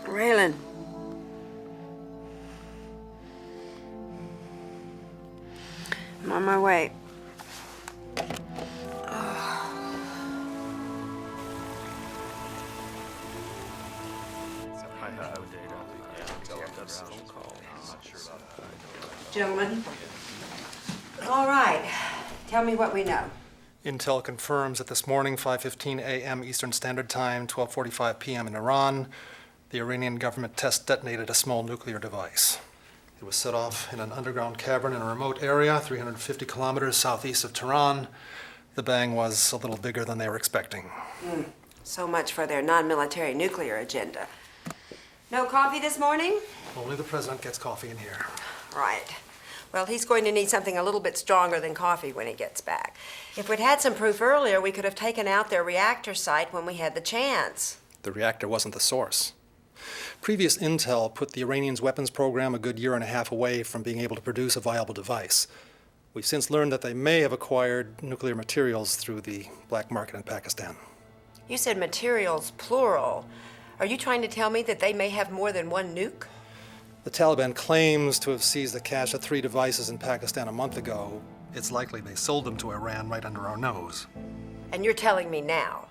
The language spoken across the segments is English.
Raylan. I'm on my way. Gentlemen. All right. Tell me what we know. Intel confirms that this morning, 5:15 a.m. Eastern Standard Time, 12:45 p.m. in Iran, the Iranian government test detonated a small nuclear device. It was set off in an underground cavern in a remote area, 350 kilometers southeast of Terran. The bang was a little bigger than they were expecting. So much for their non-military nuclear agenda. No coffee this morning? Only the president gets coffee in here. Right. Well, he's going to need something a little bit stronger than coffee when he gets back. If we'd had some proof earlier, we could have taken out their reactor site when we had the chance. The reactor wasn't the source. Previous intel put the Iranians' weapons program a good year and a half away from being able to produce a viable device. We've since learned that they may have acquired nuclear materials through the black market in Pakistan. You said materials, plural. Are you trying to tell me that they may have more than one nuke? The Taliban claims to have seized the cache of 3 devices in Pakistan a month ago. It's likely they sold them to Iran right under our nose. And you're telling me now?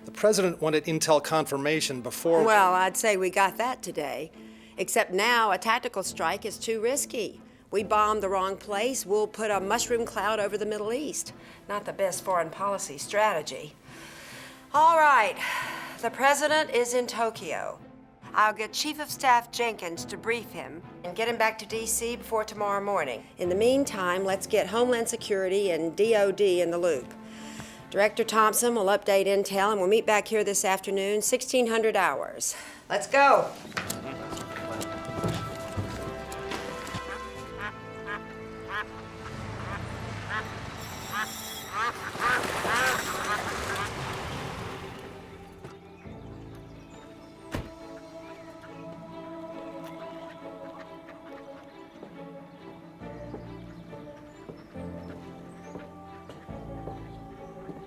The president wanted intel confirmation before... Well, I'd say we got that today. Except now a tactical strike is too risky. We bombed the wrong place, we'll put a mushroom cloud over the Middle East. Not the best foreign policy strategy. All right, the president is in Tokyo. I'll get Chief of Staff Jenkins to brief him and get him back to D.C. before tomorrow morning. In the meantime, let's get Homeland Security and DOD in the loop. Director Thompson will update intel, and we'll meet back here this afternoon, 1600 hours. Let's go.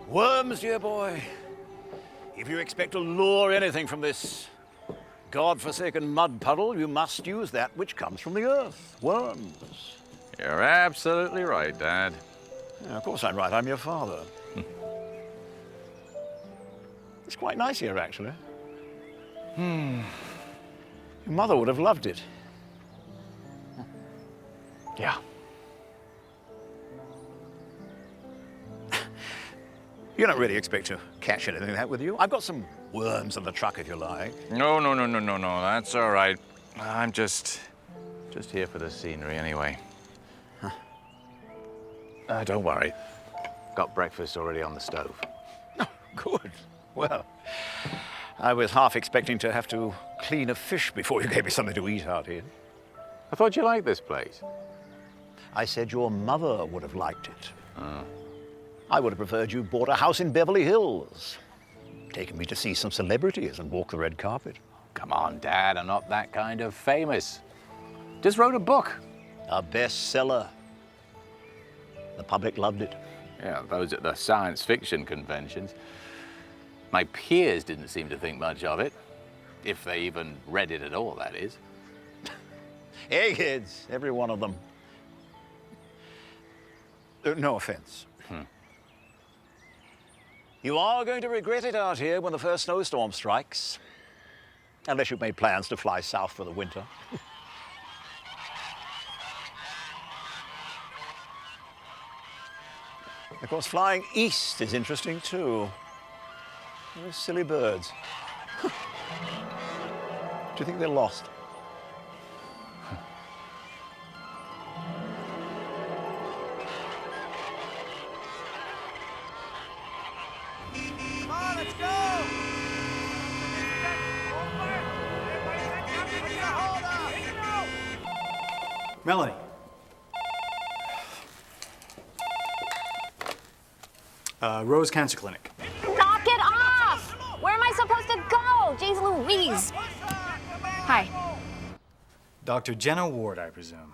Worms, dear boy. If you expect to lure anything from this God-forsaken mud puddle, you must use that which comes from the earth. Worms. You're absolutely right, Dad. Yeah, of course I'm right. I'm your father. It's quite nice here, actually. Your mother would have loved it. Yeah. You don't really expect to catch anything like that with you. I've got some worms in the truck if you like. No, that's all right. I'm just here for the scenery anyway. Don't worry. Got breakfast already on the stove. Oh, good. Well, I was half expecting to have to clean a fish before you gave me something to eat out here. I thought you liked this place. I said your mother would have liked it. I would have preferred you bought a house in Beverly Hills, taken me to see some celebrities and walk the red carpet. Come on, Dad, I'm not that kind of famous. Just wrote a book. A bestseller. The public loved it. Yeah, those at the science fiction conventions. My peers didn't seem to think much of it. If they even read it at all, that is. Eggheads, every one of them. No offense. You are going to regret it out here when the first snowstorm strikes. Unless you've made plans to fly south for the winter. Of course, flying east is interesting too. Those silly birds. Do you think they're lost? Melanie. Rose Cancer Clinic. Knock it off! Where am I supposed to go? Jeez Louise. Hi. Dr. Jenna Ward, I presume.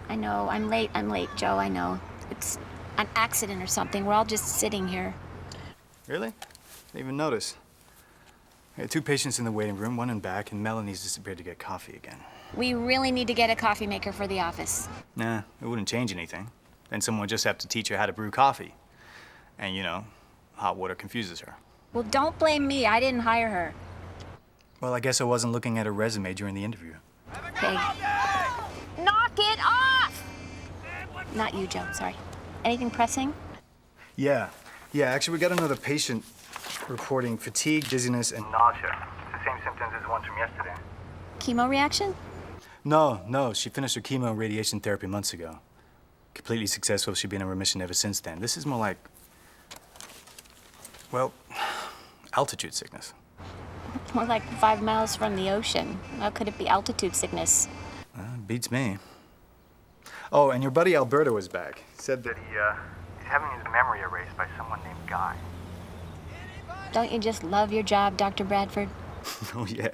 I know, I'm late, Joe, I know. It's an accident or something. We're all just sitting here. Really? Didn't even notice. I had 2 patients in the waiting room, 1 in back, and Melanie's disappeared to get coffee again. We really need to get a coffee maker for the office. Nah, it wouldn't change anything. Then someone would just have to teach her how to brew coffee. And, you know, hot water confuses her. Well, don't blame me. I didn't hire her. Well, I guess I wasn't looking at her resume during the interview. Hey. Knock it off! Not you, Joe. Sorry. Anything pressing? Yeah, actually, we got another patient reporting fatigue, dizziness, and nausea. It's the same symptoms as the ones from yesterday. Chemo reaction? No, she finished her chemo and radiation therapy months ago. Completely successful. She's been in remission ever since then. This is more like, well, altitude sickness. More like 5 miles from the ocean. How could it be altitude sickness? Beats me. Oh, and your buddy Alberto was back. Said that he's having his memory erased by someone named Guy. Don't you just love your job, Dr. Bradford? Oh, yeah.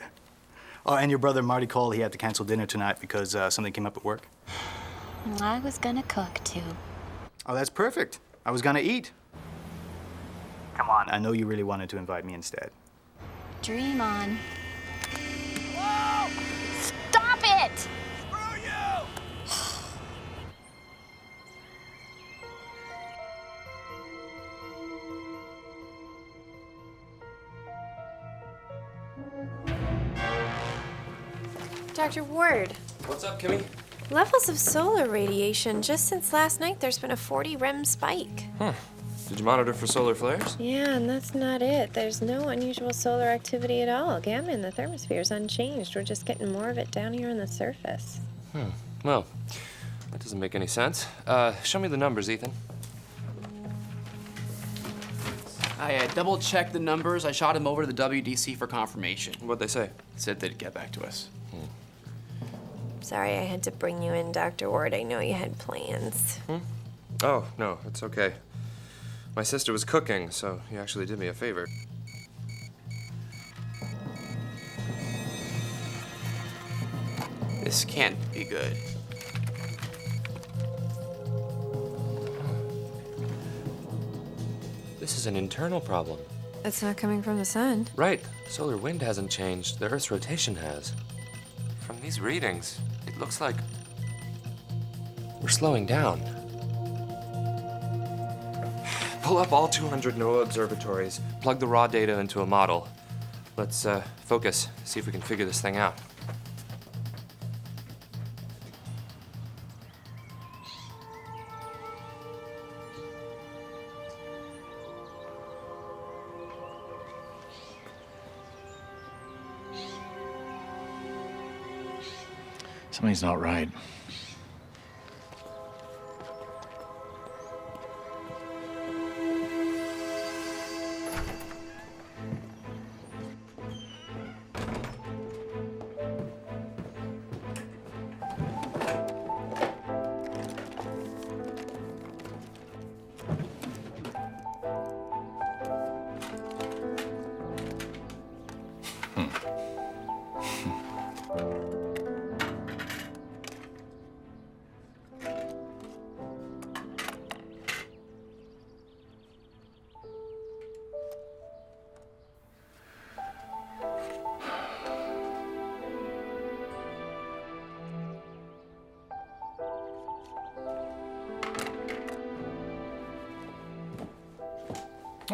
Oh, and your brother Marty called. He had to cancel dinner tonight because something came up at work. I was gonna cook, too. Oh, that's perfect. I was gonna eat. Come on. I know you really wanted to invite me instead. Dream on. Whoa! Stop it! Screw you! Dr. Ward, What's up, Kimmy? levels of solar radiation. Just since last night, there's been a 40 rem spike. Did you monitor for solar flares? Yeah, and that's not it. There's no unusual solar activity at all. Gamma in the thermosphere is unchanged. We're just getting more of it down here on the surface. Well, that doesn't make any sense. Show me the numbers, Ethan. I double-checked the numbers. I shot him over to the WDC for confirmation. What'd they say? Said they'd get back to us. Sorry I had to bring you in, Dr. Ward. I know you had plans. Oh, no, it's okay. My sister was cooking, so you actually did me a favor. This can't be good. This is an internal problem. It's not coming from the sun. Right. Solar wind hasn't changed. The Earth's rotation has. From these readings, it looks like we're slowing down. Pull up all 200 NOAA observatories, plug the raw data into a model. Let's focus, see if we can figure this thing out. Something's not right.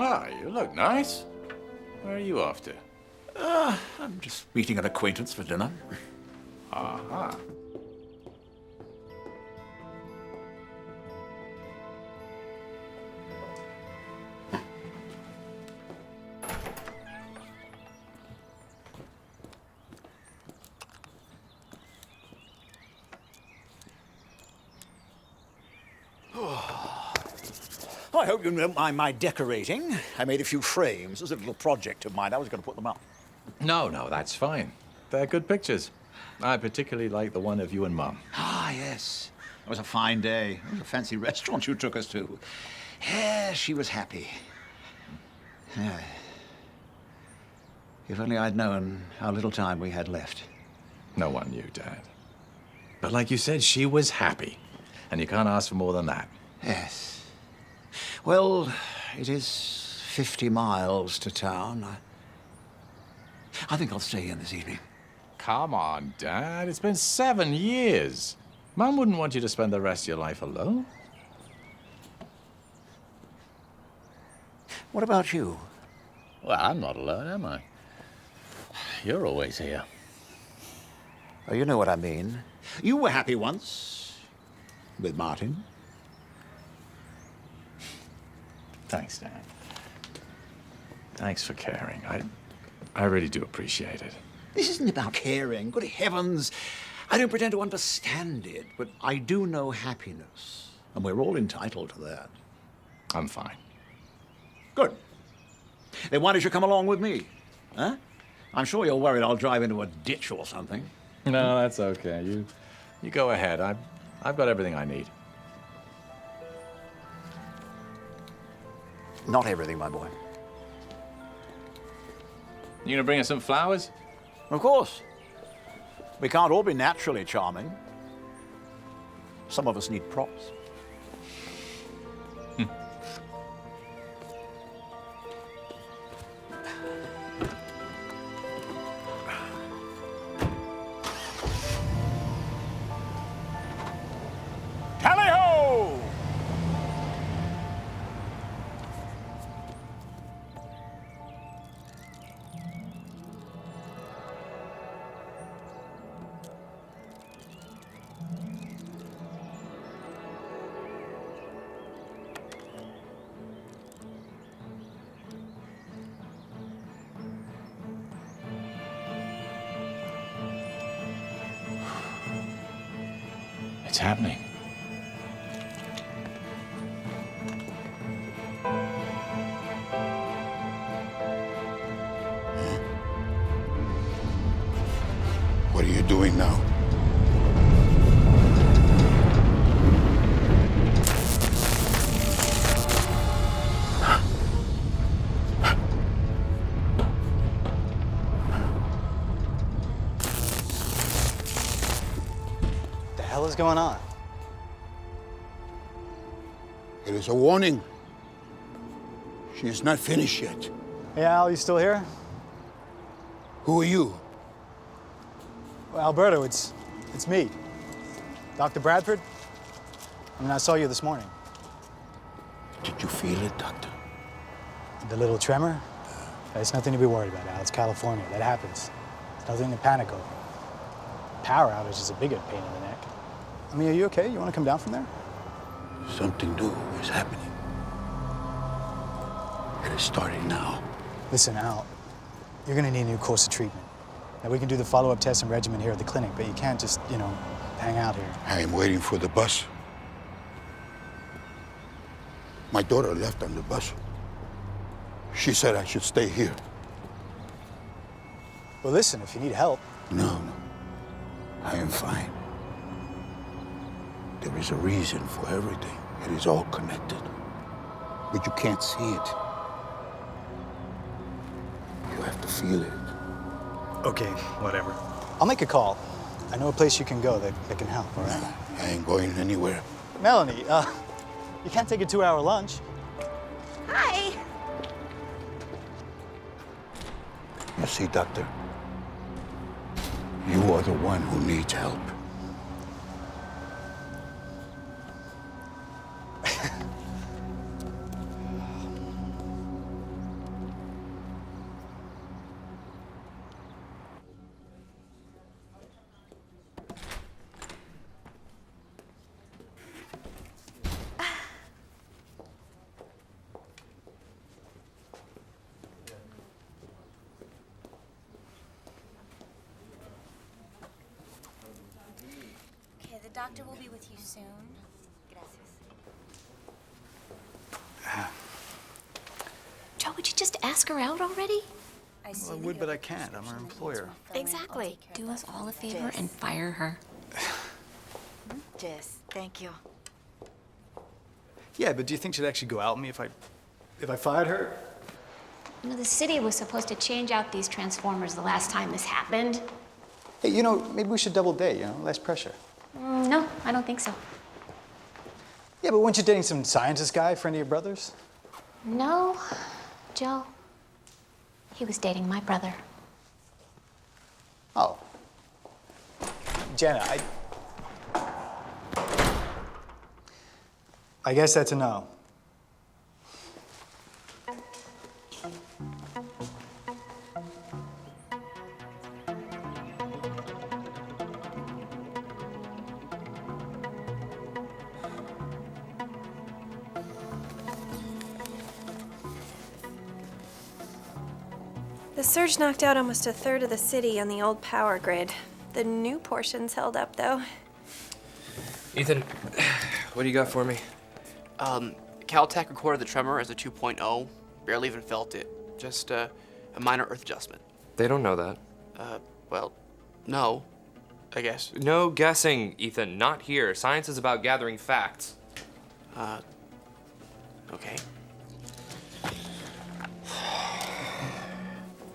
Ah, you look nice. Where are you off to? I'm just meeting an acquaintance for dinner. Aha. I hope you don't mind my decorating. I made a few frames as a little project of mine. I was going to put them up. No, that's fine. They're good pictures. I particularly like the one of you and Mum. Ah, yes. It was a fine day. It was a fancy restaurant you took us to. Yeah, she was happy. Yeah. If only I'd known how little time we had left. No one knew, Dad. But like you said, she was happy. And you can't ask for more than that. Yes. Well, it is 50 miles to town. I think I'll stay in this evening. Come on, Dad. It's been 7 years. Mum wouldn't want you to spend the rest of your life alone. What about you? Well, I'm not alone, am I? You're always here. Oh, you know what I mean. You were happy once. With Martin. Thanks, Dad. Thanks for caring. I really do appreciate it. This isn't about caring. Good heavens. I don't pretend to understand it, but I do know happiness. And we're all entitled to that. I'm fine. Good. Then why don't you come along with me? Huh? I'm sure you're worried I'll drive into a ditch or something. No, that's okay. You go ahead. I've got everything I need. Not everything, my boy. You gonna bring us some flowers? Of course. We can't all be naturally charming. Some of us need props. Tally-ho! It's happening. What are you doing now? The hell is going on? It is a warning. She is not finished yet. Hey, Al, you still here? Who are you? Well, Alberto, it's me. Dr. Bradford? I mean, I saw you this morning. Did you feel it, Doctor? The little tremor? It's nothing to be worried about, Al. It's California. That happens. It's nothing to panic over. Power outage is a bigger pain in the neck. I mean, are you okay? You want to come down from there? Something new is happening. It is starting now. Listen, Al, you're going to need a new course of treatment. Now, we can do the follow-up test and regimen here at the clinic, but you can't just, hang out here. I am waiting for the bus. My daughter left on the bus. She said I should stay here. Well, listen, if you need help. No. I am fine. There is a reason for everything. It is all connected. But you can't see it. You have to feel it. Okay, whatever. I'll make a call. I know a place you can go that can help, all right? I ain't going anywhere. Melanie, you can't take a 2-hour lunch. Hi. You see, Doctor, you are the one who needs help. The doctor will be with you soon. Gracias. Joe, would you just ask her out already? Well, I would, but I can't. I'm her employer. Exactly. Do us all a favor and fire her. Jess, thank you. Yeah, but do you think she'd actually go out with me if I fired her? You know, the city was supposed to change out these transformers the last time this happened. Hey, you know, maybe we should double date, less pressure. No, I don't think so. Yeah, but weren't you dating some scientist guy, friend of your brother's? No, Joe. He was dating my brother. Oh. Jenna, I guess that's a no. The surge knocked out almost a third of the city on the old power grid. The new portion's held up, though. Ethan, what do you got for me? Caltech recorded the tremor as a 2.0. Barely even felt it. Just a minor earth adjustment. They don't know that. Well, no, I guess. No guessing, Ethan. Not here. Science is about gathering facts. Okay.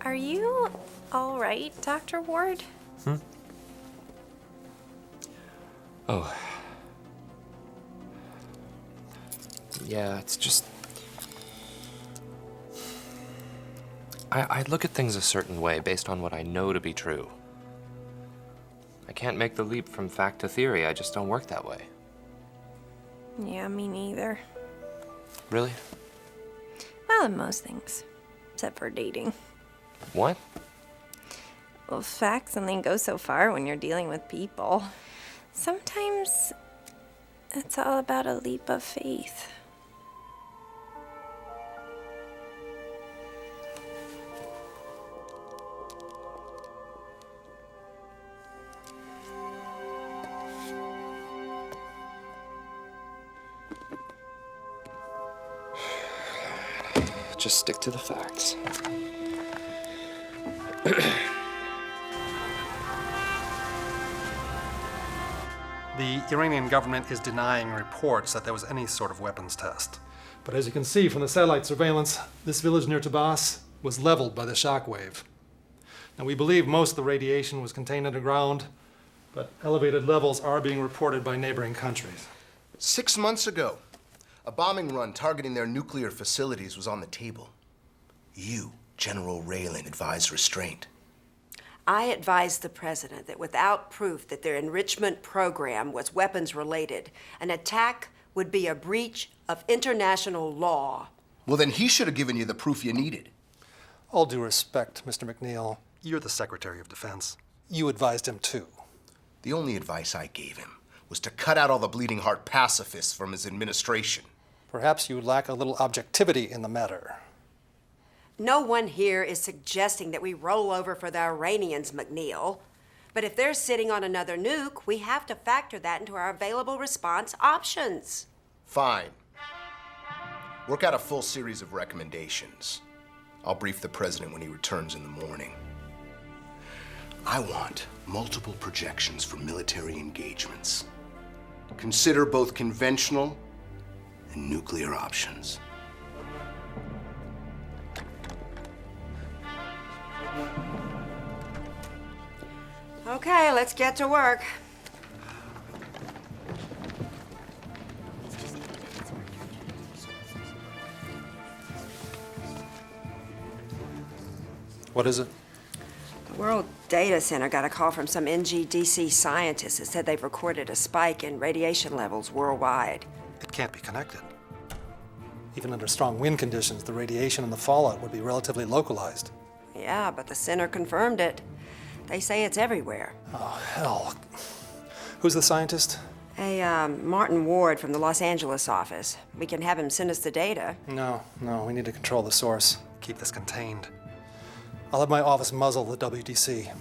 Are you all right, Dr. Ward? Oh. Yeah, it's just... I look at things a certain way based on what I know to be true. I can't make the leap from fact to theory. I just don't work that way. Yeah, me neither. Really? Well, in most things. Except for dating. What? Well, facts only go so far when you're dealing with people. Sometimes it's all about a leap of faith. Just stick to the facts. The Iranian government is denying reports that there was any sort of weapons test. But as you can see from the satellite surveillance, this village near Tabas was leveled by the shock wave. Now, we believe most of the radiation was contained underground, but elevated levels are being reported by neighboring countries. 6 months ago, a bombing run targeting their nuclear facilities was on the table. You, General Raylan, advised restraint. I advised the president that without proof that their enrichment program was weapons-related, an attack would be a breach of international law. Well, then he should have given you the proof you needed. All due respect, Mr. McNeil, you're the Secretary of Defense. You advised him too. The only advice I gave him was to cut out all the bleeding heart pacifists from his administration. Perhaps you lack a little objectivity in the matter. No one here is suggesting that we roll over for the Iranians, McNeil. But if they're sitting on another nuke, we have to factor that into our available response options. Fine. Work out a full series of recommendations. I'll brief the president when he returns in the morning. I want multiple projections for military engagements. Consider both conventional and nuclear options. Okay, let's get to work. What is it? The World Data Center got a call from some NGDC scientists that said they've recorded a spike in radiation levels worldwide. It can't be connected. Even under strong wind conditions, the radiation and the fallout would be relatively localized. Yeah, but the center confirmed it. They say it's everywhere. Oh, hell. Who's the scientist? Martin Ward from the Los Angeles office. We can have him send us the data. No, we need to control the source. Keep this contained. I'll have my office muzzle the WDC.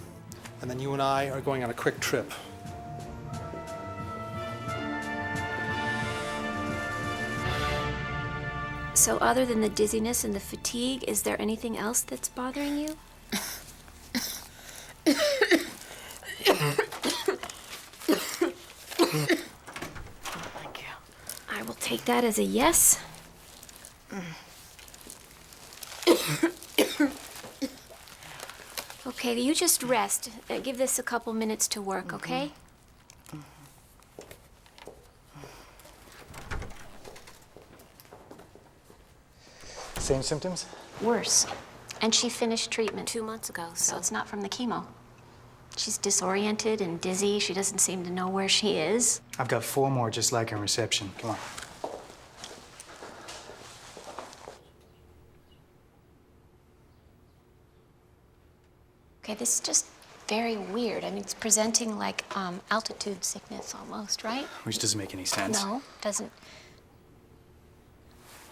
And then you and I are going on a quick trip. So other than the dizziness and the fatigue, is there anything else that's bothering you? Thank you. I will take take that as a yes. Okay, you just rest. Give this a couple minutes to work, okay? Same symptoms? Worse. And she finished treatment 2 months ago, so it's not from the chemo. She's disoriented and dizzy. She doesn't seem to know where she is. I've got 4 more just like her in reception. Come on. Okay, this is just very weird. I mean, it's presenting like altitude sickness almost, right? Which doesn't make any sense. No, doesn't.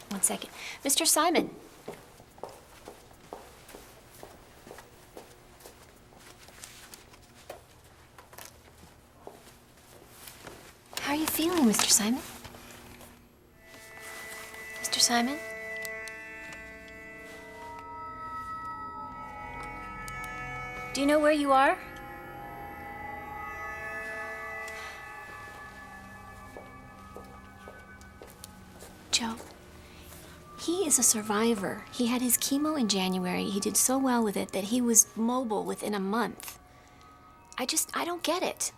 One second. Mr. Simon. How are you feeling, Mr. Simon? Mr. Simon? Do you know where you are? Joe, he is a survivor. He had his chemo in January. He did so well with it that he was mobile within a month. I don't get it.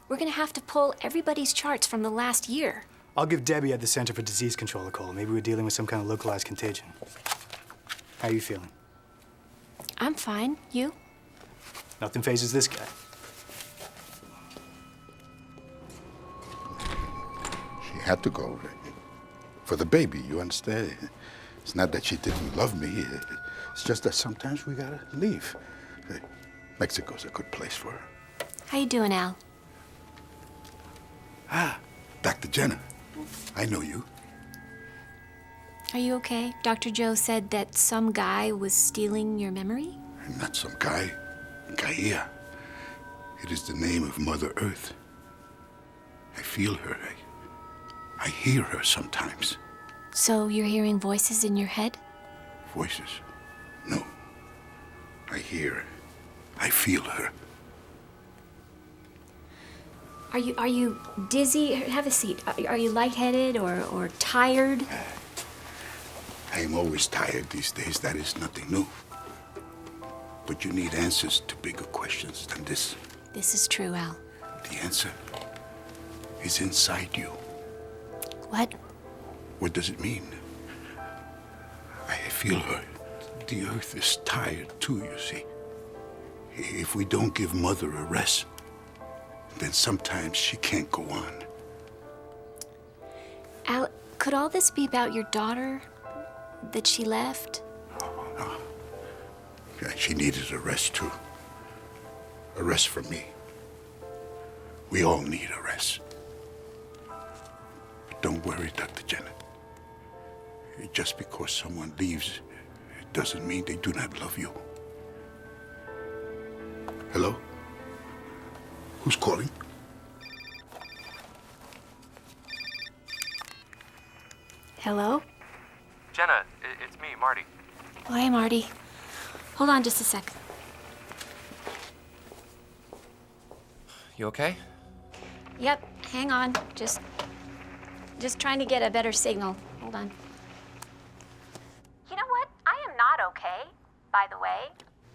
We're gonna have to pull everybody's charts from the last year. I'll give Debbie at the Center for Disease Control a call. Maybe we're dealing with some kind of localized contagion. How are you feeling? I'm fine. You? Nothing phases this guy. She had to go. For the baby, you understand? It's not that she didn't love me. It's just that sometimes we gotta leave. Mexico's a good place for her. How you doing, Al? Ah, Dr. Jenner. I know you. Are you okay? Dr. Joe said that some guy was stealing your memory? I'm not some guy. Gaia. It is the name of Mother Earth. I feel her. I hear her sometimes. So you're hearing voices in your head? Voices? No. I hear her. I feel her. Are you dizzy? Have a seat. Are you lightheaded or tired? I am always tired these days. That is nothing new. But you need answers to bigger questions than this. This is true, Al. The answer is inside you. What? What does it mean? I feel her. The earth is tired too, you see. If we don't give Mother a rest, then sometimes she can't go on. Al, could all this be about your daughter? That she left? No. Yeah, she needed a rest too. A rest from me. We all need a rest. But don't worry, Dr. Jenner. Just because someone leaves, it doesn't mean they do not love you. Hello? Who's calling? Hello? Jenna, it's me, Marty. Oh, hey, Marty. Hold on just a sec. You okay? Yep, hang on. Just trying to get a better signal. Hold on. You know what? I am not okay, by the way.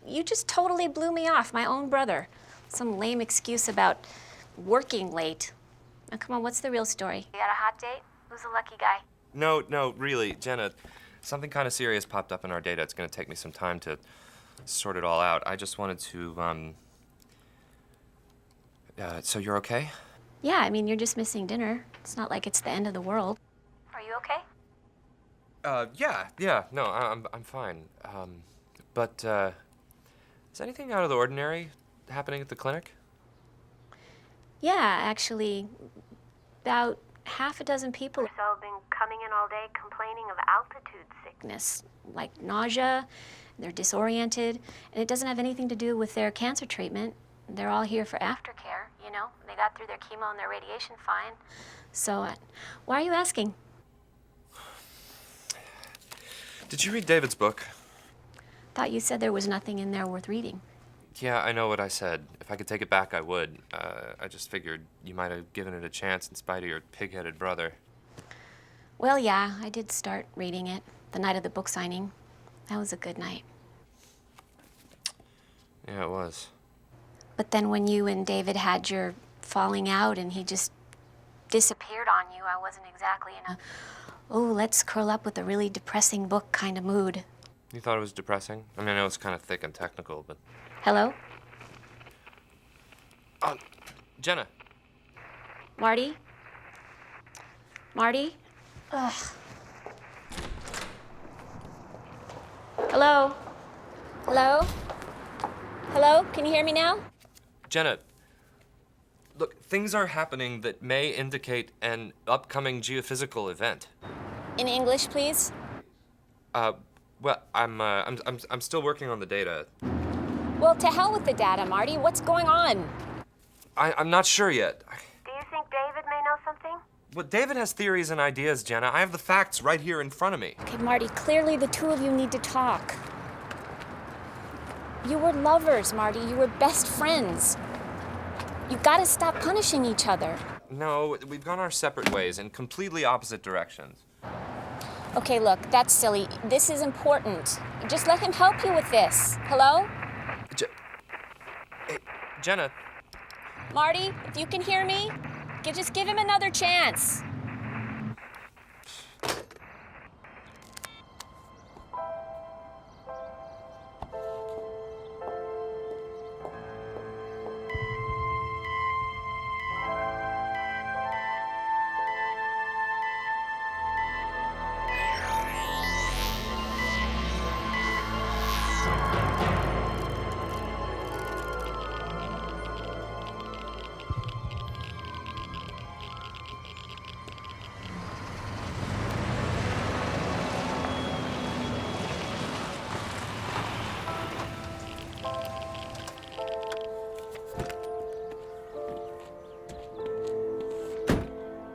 You just totally blew me off, my own brother. Some lame excuse about working late. Now, come on, what's the real story? You got a hot date? Who's the lucky guy? No, really, Jenna. Something kind of serious popped up in our data. It's going to take me some time to sort it all out. I just wanted to, so you're okay? Yeah, I mean, you're just missing dinner. It's not like it's the end of the world. Are you okay? Yeah, no, I'm fine. But, is anything out of the ordinary happening at the clinic? Yeah, actually, about half a dozen people or so have been coming in all day complaining of altitude sickness, like nausea. They're disoriented, and it doesn't have anything to do with their cancer treatment. They're all here for aftercare, you know? They got through their chemo and their radiation fine. So, why are you asking? Did you read David's book? Thought you said there was nothing in there worth reading. Yeah, I know what I said. If I could take it back, I would. I just figured you might have given it a chance in spite of your pig-headed brother. Well, yeah, I did start reading it the night of the book signing. That was a good night. Yeah, it was. But then when you and David had your falling out and he just disappeared on you, I wasn't exactly in a, oh, let's curl up with a really depressing book kind of mood. You thought it was depressing? I mean, I know it's kind of thick and technical, but... Hello? Jenna. Marty? Marty? Ugh. Hello? Hello? Hello? Can you hear me now? Jenna, look, things are happening that may indicate an upcoming geophysical event. In English, please? Well, I'm still working on the data. Well, to hell with the data, Marty. What's going on? I'm not sure yet. Do you think David may know something? Well, David has theories and ideas, Jenna. I have the facts right here in front of me. Okay, Marty, clearly the two of you need to talk. You were lovers, Marty. You were best friends. You gotta stop punishing each other. No, we've gone our separate ways in completely opposite directions. Okay, look, that's silly. This is important. Just let him help you with this. Hello? Hey, Jenna. Marty, if you can hear me, just give him another chance.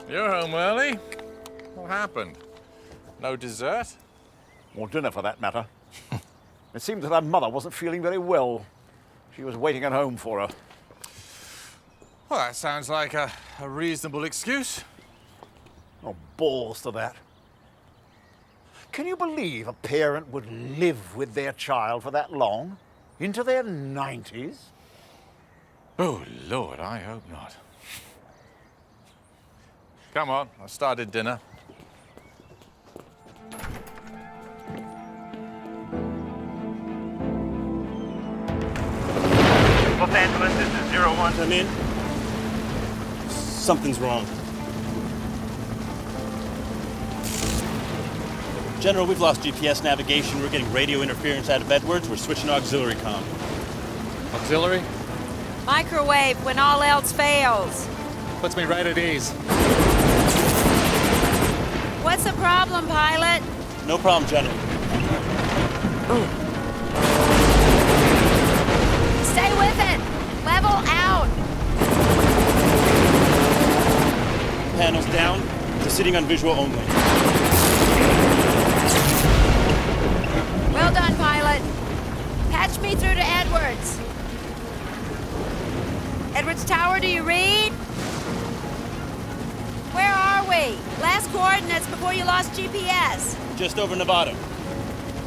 You're home early. What happened? No dessert? Or dinner, for that matter. It seemed that her mother wasn't feeling very well. She was waiting at home for her. Well, that sounds like a reasonable excuse. Oh, balls to that. Can you believe a parent would live with their child for that long? Into their 90s? Oh, Lord, I hope not. Come on, I started dinner. Los Angeles, this is 01. I'm in. Something's wrong. General, we've lost GPS navigation. We're getting radio interference out of Edwards. We're switching to auxiliary comm. Auxiliary? Microwave when all else fails. Puts me right at ease. What's the problem, pilot? No problem, General. Stay with it. Level out. Panels down. Proceeding on visual only. Well done, pilot. Patch me through to Edwards. Edwards Tower, do you read? Where are we? Last coordinates before you lost GPS. Just over Nevada.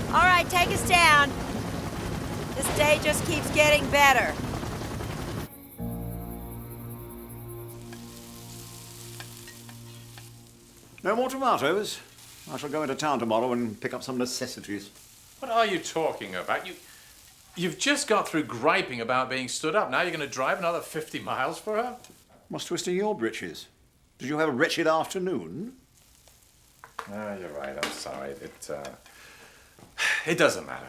All right, take us down. This day just keeps getting better. No more tomatoes. I shall go into town tomorrow and pick up some necessities. What are you talking about? You've just got through griping about being stood up. Now you're going to drive another 50 miles for her? What's twisting your britches? Did you have a wretched afternoon? Ah, you're right. I'm sorry. It doesn't matter.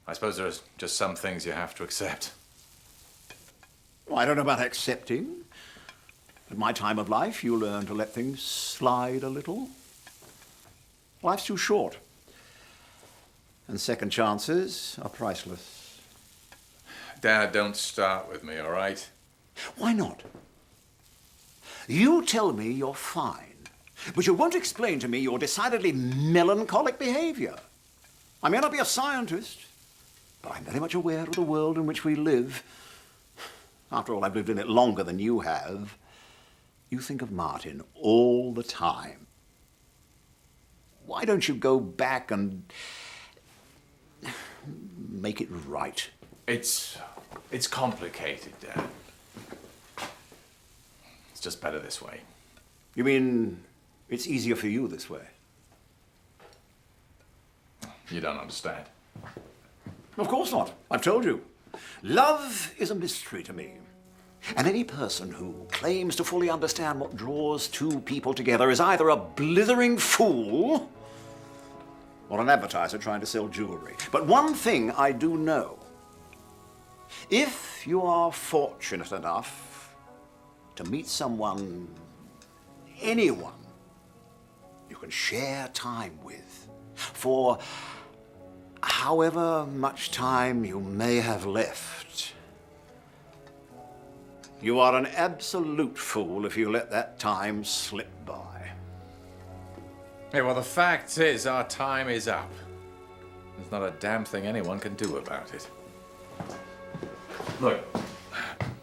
I suppose there's just some things you have to accept. Well, I don't know about accepting. At my time of life, you learn to let things slide a little. Life's too short. And second chances are priceless. Dad, don't start with me, all right? Why not? You tell me you're fine, but you won't explain to me your decidedly melancholic behavior. I may not be a scientist, but I'm very much aware of the world in which we live. After all, I've lived in it longer than you have. You think of Martin all the time. Why don't you go back and make it right? It's complicated, Dad. It's just better this way. You mean it's easier for you this way? You don't understand. Of course not. I've told you. Love is a mystery to me. And any person who claims to fully understand what draws two people together is either a blithering fool or an advertiser trying to sell jewelry. But one thing I do know. If you are fortunate enough to meet someone, anyone, you can share time with for however much time you may have left, you are an absolute fool if you let that time slip by. Hey, well, the fact is, our time is up. There's not a damn thing anyone can do about it. Look,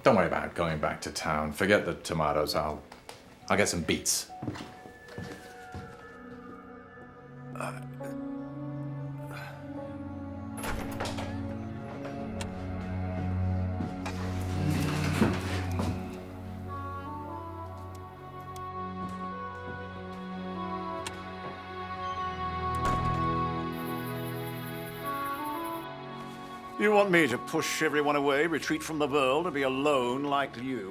don't worry about going back to town. Forget the tomatoes. I'll get some beets. You want me to push everyone away, retreat from the world, and be alone like you?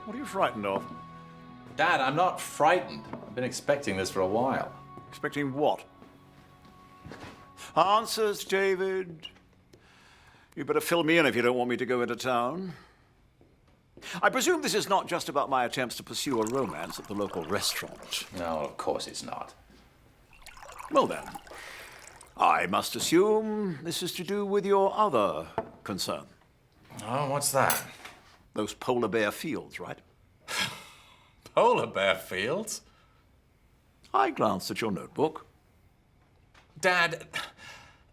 What are you frightened of? Dad, I'm not frightened. I've been expecting this for a while. Expecting what? Answers, David. You better fill me in if you don't want me to go into town. I presume this is not just about my attempts to pursue a romance at the local restaurant. No, of course it's not. Well then, I must assume this is to do with your other concern. Oh, what's that? Those polar bear fields, right? Polar bear fields? I glanced at your notebook. Dad,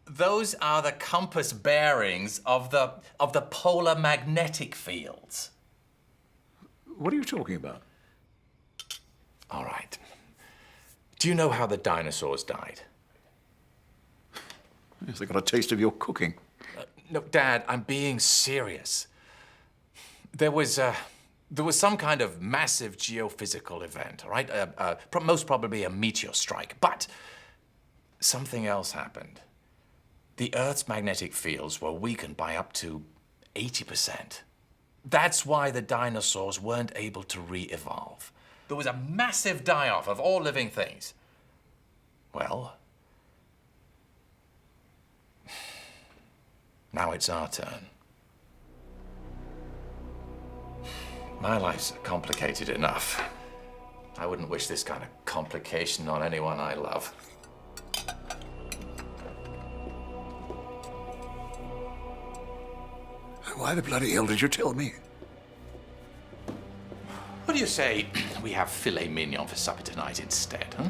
those are the compass bearings of the polar magnetic fields. What are you talking about? All right. Do you know how the dinosaurs died? Yes, they got a taste of your cooking. No, Dad, I'm being serious. There was some kind of massive geophysical event, all right? Most probably a meteor strike, but something else happened. The Earth's magnetic fields were weakened by up to 80%. That's why the dinosaurs weren't able to re-evolve. There was a massive die-off of all living things. Well, now it's our turn. My life's complicated enough. I wouldn't wish this kind of complication on anyone I love. Why the bloody hell did you tell me? What do you say we have filet mignon for supper tonight instead, huh?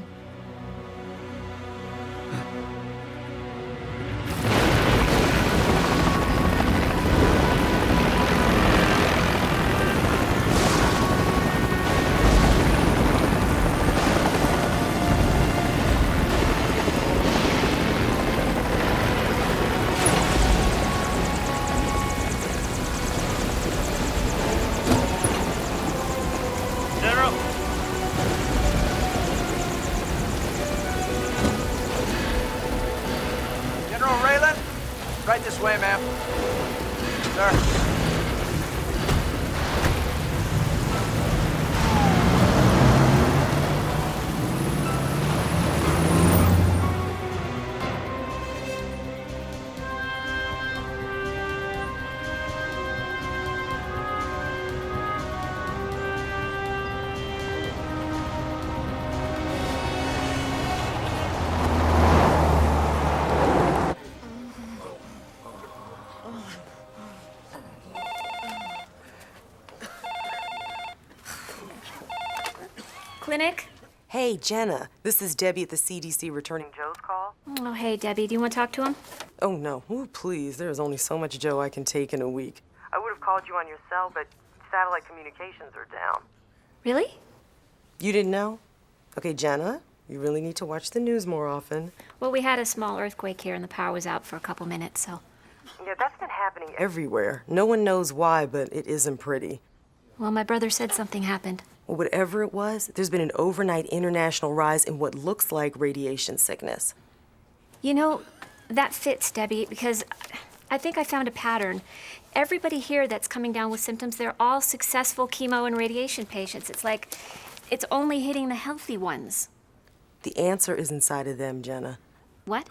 This way, ma'am. Sir. Clinic? Hey, Jenna. This is Debbie at the CDC returning Joe's call. Oh, hey, Debbie. Do you want to talk to him? Oh, no. Ooh, please. There's only so much Joe I can take in a week. I would have called you on your cell, but satellite communications are down. Really? You didn't know? Okay, Jenna, You really need to watch the news more often. Well, we had a small earthquake here and the power was out for a couple minutes, so. Yeah, that's been happening everywhere. No one knows why, but it isn't pretty. Well, my brother said something happened. Well, whatever it was, there's been an overnight international rise in what looks like radiation sickness. You know, that fits, Debbie, because I think I found a pattern. Everybody here that's coming down with symptoms, they're all successful chemo and radiation patients. It's like it's only hitting the healthy ones. The answer is inside of them, Jenna. What?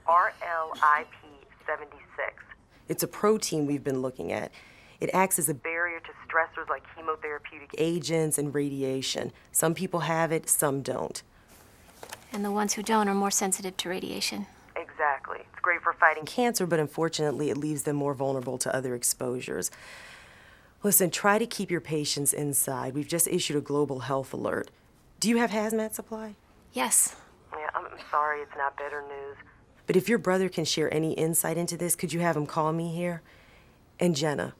RLIP76. It's a protein we've been looking at. It acts as a barrier to stressors like chemotherapeutic agents and radiation. Some people have it, some don't. And the ones who don't are more sensitive to radiation. Exactly. It's great for fighting cancer, but unfortunately it leaves them more vulnerable to other exposures. Listen, try to keep your patients inside. We've just issued a global health alert. Do you have hazmat supply? Yes. Yeah, I'm sorry it's not better news. But if your brother can share any insight into this, could you have him call me here? And Jenna,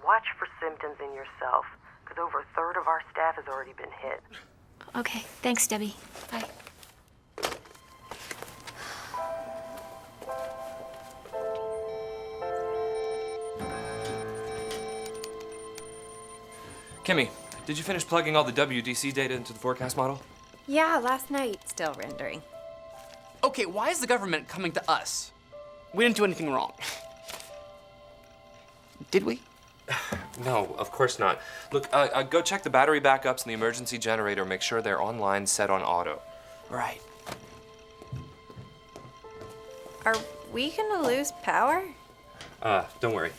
watch for symptoms in yourself, because over a third of our staff has already been hit. Okay, thanks, Debbie. Bye. Kimmy, did you finish plugging all the WDC data into the forecast model? Yeah, last night. Still rendering. Okay, why is the government coming to us? We didn't do anything wrong. Did we? No, of course not. Look, go check the battery backups and the emergency generator. Make sure they're online, set on auto. Right. Are we gonna lose power? Don't worry.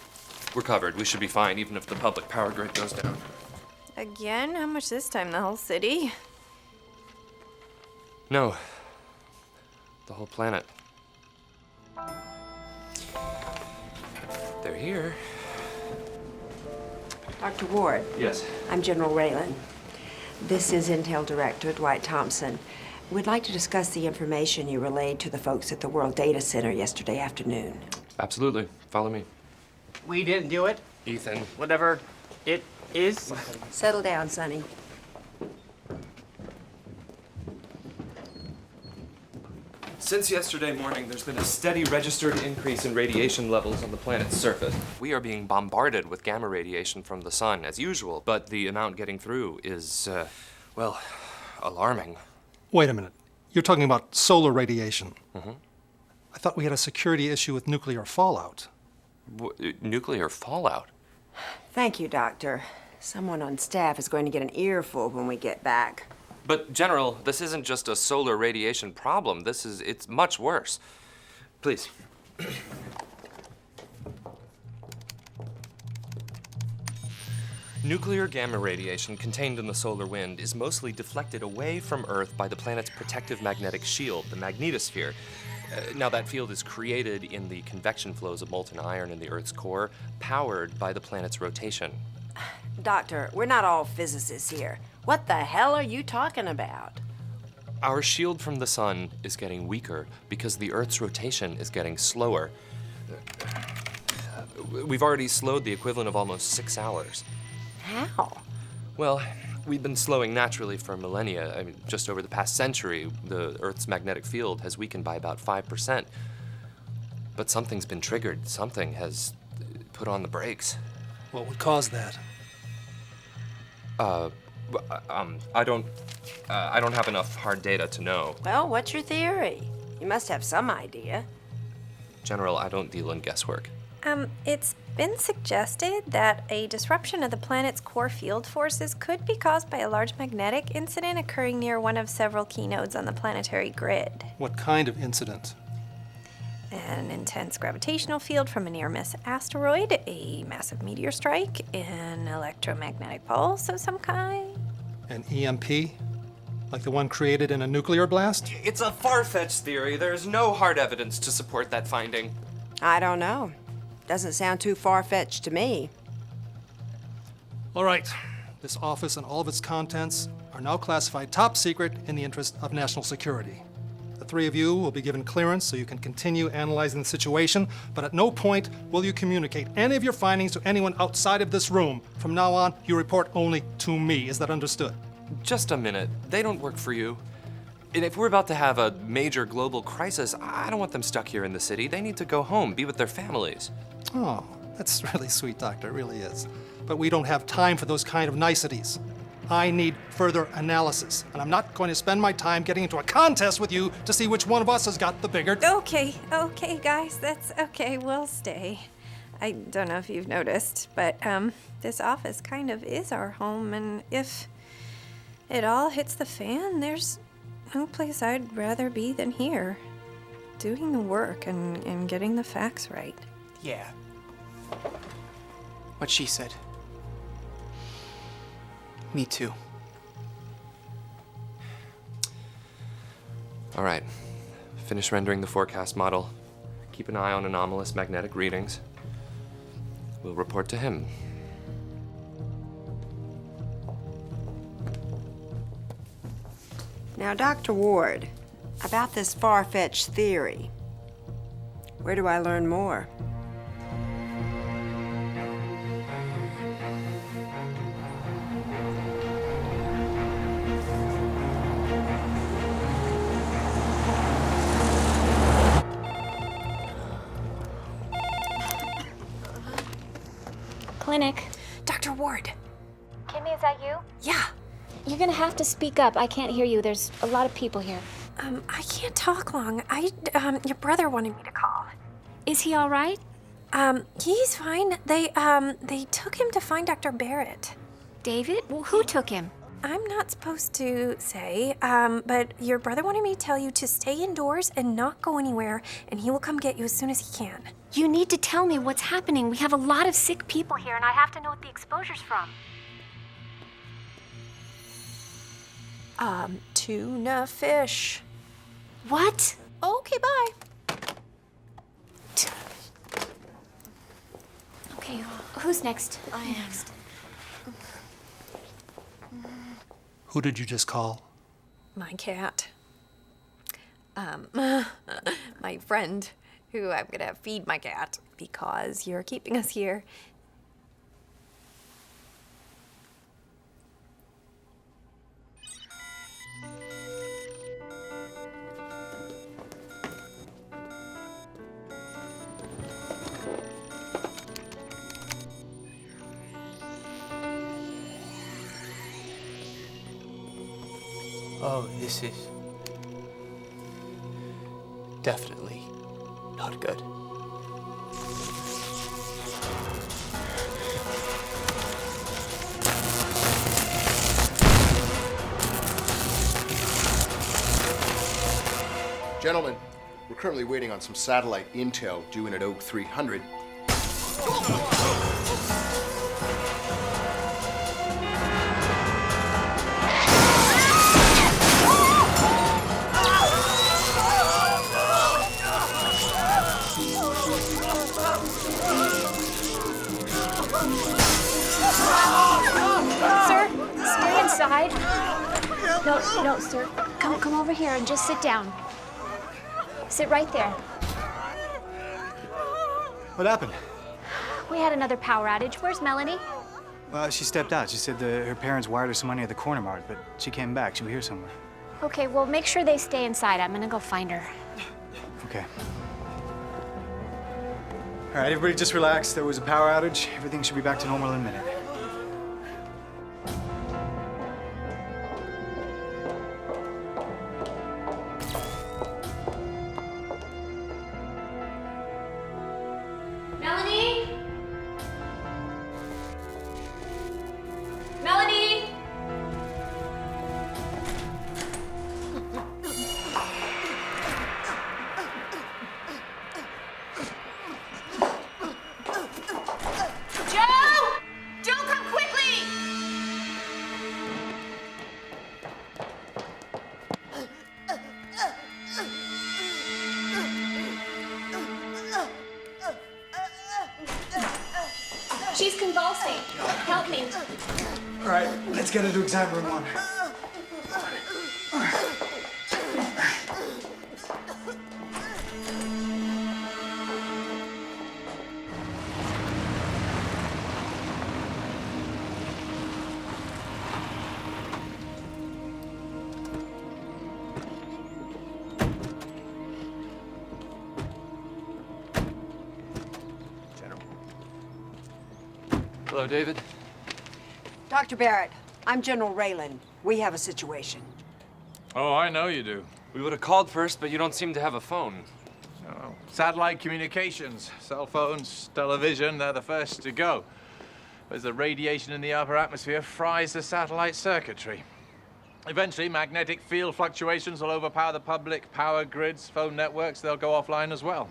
We're covered. We should be fine, even if the public power grid goes down. Again? How much this time? The whole city? No. The whole planet. They're here. Dr. Ward. Yes. I'm General Raylan. This is Intel Director Dwight Thompson. We'd like to discuss the information you relayed to the folks at the World Data Center yesterday afternoon. Absolutely. Follow me. We didn't do it. Ethan. Whatever it is. Settle down, Sonny. Since yesterday morning, there's been a steady registered increase in radiation levels on the planet's surface. We are being bombarded with gamma radiation from the sun, as usual, but the amount getting through is, well, alarming. Wait a minute. You're talking about solar radiation. Mm-hmm. I thought we had a security issue with nuclear fallout. Nuclear fallout? Thank you, Doctor. Someone on staff is going to get an earful when we get back. But, General, this isn't just a solar radiation problem. It's much worse. Please. Nuclear gamma radiation contained in the solar wind is mostly deflected away from Earth by the planet's protective magnetic shield, the magnetosphere. Now, that field is created in the convection flows of molten iron in the Earth's core, powered by the planet's rotation. Doctor, we're not all physicists here. What the hell are you talking about? Our shield from the sun is getting weaker because the Earth's rotation is getting slower. We've already slowed the equivalent of almost 6 hours. How? Well, we've been slowing naturally for millennia. I mean, just over the past century, the Earth's magnetic field has weakened by about 5%. But something's been triggered. Something has put on the brakes. What would cause that? I don't have enough hard data to know. Well, what's your theory? You must have some idea. General, I don't deal in guesswork. It's been suggested that a disruption of the planet's core field forces could be caused by a large magnetic incident occurring near one of several key nodes on the planetary grid. What kind of incident? An intense gravitational field from a near-miss asteroid, a massive meteor strike, an electromagnetic pulse of some kind. An EMP? Like the one created in a nuclear blast? It's a far-fetched theory. There's no hard evidence to support that finding. I don't know. Doesn't sound too far-fetched to me. All right. This office and all of its contents are now classified top secret in the interest of national security. The three of you will be given clearance so you can continue analyzing the situation, but at no point will you communicate any of your findings to anyone outside of this room. From now on, you report only to me. Is that understood? Just a minute. They don't work for you. And if we're about to have a major global crisis, I don't want them stuck here in the city. They need to go home, be with their families. Oh, that's really sweet, Doctor. It really is. But we don't have time for those kind of niceties. I need further analysis, and I'm not going to spend my time getting into a contest with you to see which one of us has got the bigger... Okay, guys, that's okay. We'll stay. I don't know if you've noticed, but this office kind of is our home, and if it all hits the fan, there's no place I'd rather be than here, doing the work and getting the facts right. Yeah. What she said. Me too. All right, finish rendering the forecast model. Keep an eye on anomalous magnetic readings. We'll report to him. Now, Dr. Ward, about this far-fetched theory, where do I learn more? Clinic. Dr. Ward. Kimmy, is that you? Yeah. You're gonna have to speak up. I can't hear you. There's a lot of people here. I can't talk long. Your brother wanted me to call. Is he all right? He's fine. They took him to find Dr. Barrett. David? Well, who took him? I'm not supposed to say, but your brother wanted me to tell you to stay indoors and not go anywhere, and he will come get you as soon as he can. You need to tell me what's happening. We have a lot of sick people here, and I have to know what the exposure's from. Tuna fish. What? Okay, bye. Okay, who's next? I am next. Who did you just call? My cat. My friend, who I'm gonna feed my cat because you're keeping us here. Oh, this is definitely not good. Gentlemen, we're currently waiting on some satellite intel due in at 0300. Sir, stay inside. No, sir. Come over here and just sit down. Sit right there. What happened? We had another power outage. Where's Melanie? Well, she stepped out. She said her parents wired her some money at the corner mart, but she came back. She'll be here somewhere. Okay, well, make sure they stay inside. I'm gonna go find her. Okay. All right, everybody just relax. There was a power outage. Everything should be back to normal in a minute. Melanie? Melanie? Joe! Joe, come quickly! She's convulsing. Help me. All right, let's get her to exam room 1. Hello, David. Dr. Barrett, I'm General Raylan. We have a situation. Oh, I know you do. We would have called first, but you don't seem to have a phone. Oh, satellite communications, cell phones, television, they're the first to go. As the radiation in the upper atmosphere fries the satellite circuitry. Eventually, magnetic field fluctuations will overpower the public power grids, phone networks, they'll go offline as well.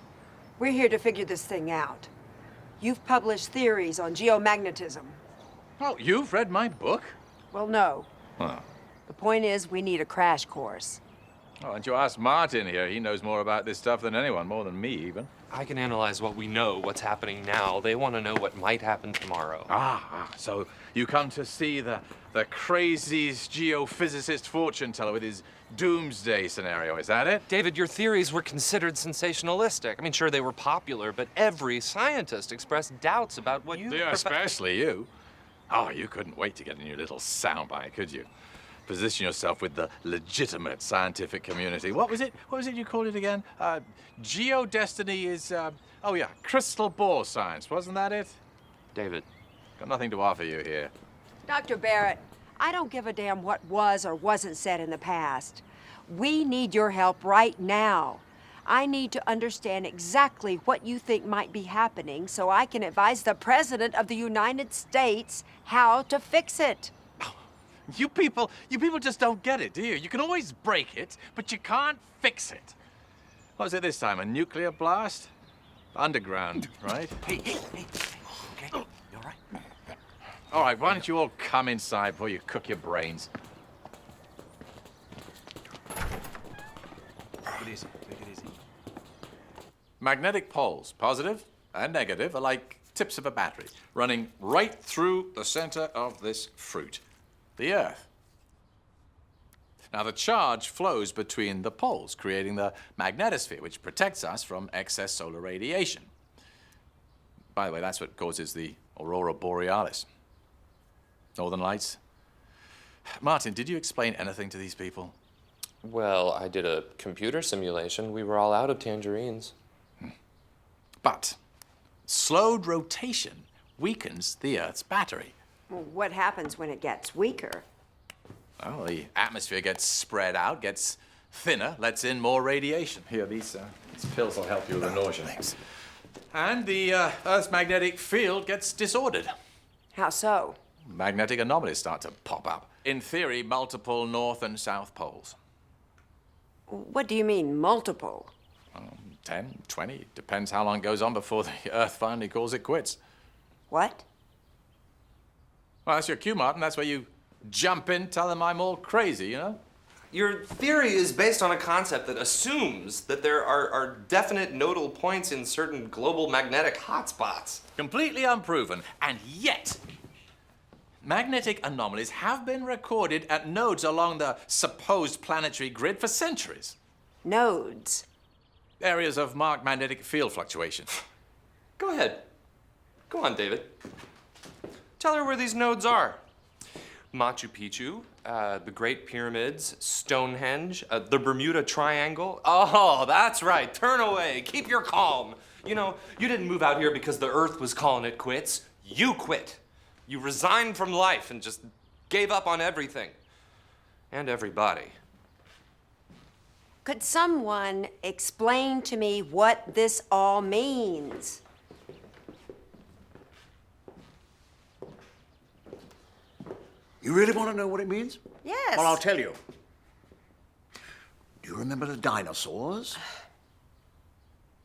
We're here to figure this thing out. You've published theories on geomagnetism. Oh, you've read my book? Well, no. Oh. The point is, we need a crash course. Oh, and you ask Martin here. He knows more about this stuff than anyone, more than me, even. I can analyze what we know, what's happening now. They want to know what might happen tomorrow. So you come to see the crazy geophysicist fortune teller with his doomsday scenario, is that it? David, your theories were considered sensationalistic. I mean, sure, they were popular, but every scientist expressed doubts about what you... Yeah, especially you. Oh, you couldn't wait to get a new little soundbite, could you? Position yourself with the legitimate scientific community. What was it you called it again? Geodestiny is, oh yeah, crystal ball science, wasn't that it? David. Got nothing to offer you here. Dr. Barrett, I don't give a damn what was or wasn't said in the past. We need your help right now. I need to understand exactly what you think might be happening so I can advise the President of the United States how to fix it. You people just don't get it, do you? You can always break it, but you can't fix it. What was it this time, a nuclear blast? Underground, right? Hey, okay, you all right? All right, why don't you all come inside before you cook your brains? Take it easy, take it easy. Magnetic poles, positive and negative, are like tips of a battery, running right through the center of this fruit, the Earth. Now, the charge flows between the poles, creating the magnetosphere, which protects us from excess solar radiation. By the way, that's what causes the aurora borealis. Northern Lights. Martin, did you explain anything to these people? Well, I did a computer simulation. We were all out of tangerines. But slowed rotation weakens the Earth's battery. Well, what happens when it gets weaker? Well, the atmosphere gets spread out, gets thinner, lets in more radiation. Here, these pills will help you with the nausea. Thanks. And the Earth's magnetic field gets disordered. How so? Magnetic anomalies start to pop up. In theory, multiple north and south poles. What do you mean, multiple? 10, 20, depends how long it goes on before the Earth finally calls it quits. What? Well, that's your cue, Martin. That's where you jump in, tell them I'm all crazy, you know? Your theory is based on a concept that assumes that there are definite nodal points in certain global magnetic hotspots. Completely unproven, and yet magnetic anomalies have been recorded at nodes along the supposed planetary grid for centuries. Nodes? Areas of marked magnetic field fluctuation. Go ahead. Go on, David. Tell her where these nodes are. Machu Picchu, the Great Pyramids, Stonehenge, the Bermuda Triangle. Oh, that's right. Turn away. Keep your calm. You know, you didn't move out here because the Earth was calling it quits. You quit. You resigned from life and just gave up on everything. And everybody. Could someone explain to me what this all means? You really want to know what it means? Yes. Well, I'll tell you. Do you remember the dinosaurs?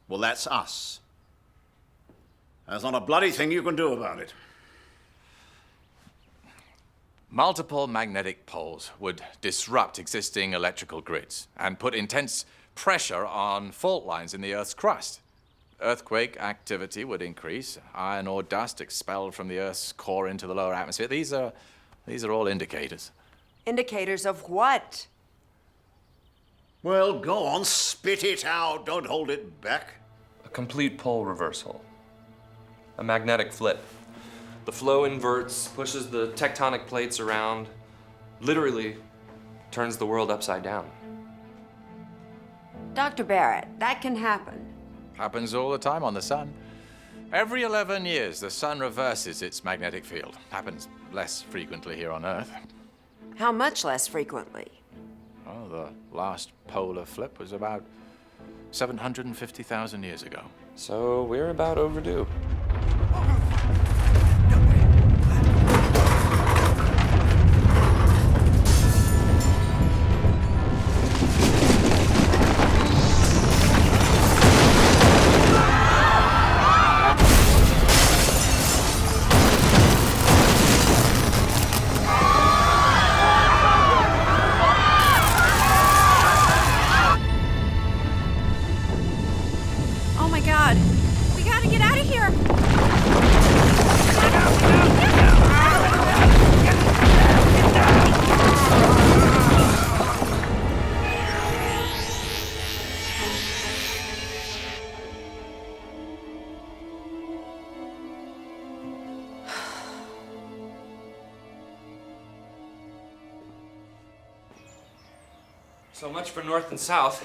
Well, that's us. There's not a bloody thing you can do about it. Multiple magnetic poles would disrupt existing electrical grids and put intense pressure on fault lines in the Earth's crust. Earthquake activity would increase, iron ore dust expelled from the Earth's core into the lower atmosphere. These are all indicators. Indicators of what? Well, go on, spit it out. Don't hold it back. A complete pole reversal. A magnetic flip. The flow inverts, pushes the tectonic plates around, literally turns the world upside down. Dr. Barrett, that can happen. Happens all the time on the sun. Every 11 years, the sun reverses its magnetic field. Happens less frequently here on Earth. How much less frequently? Well, the last polar flip was about 750,000 years ago. So we're about overdue. Oh my god. We gotta get out of here. So much for north and south.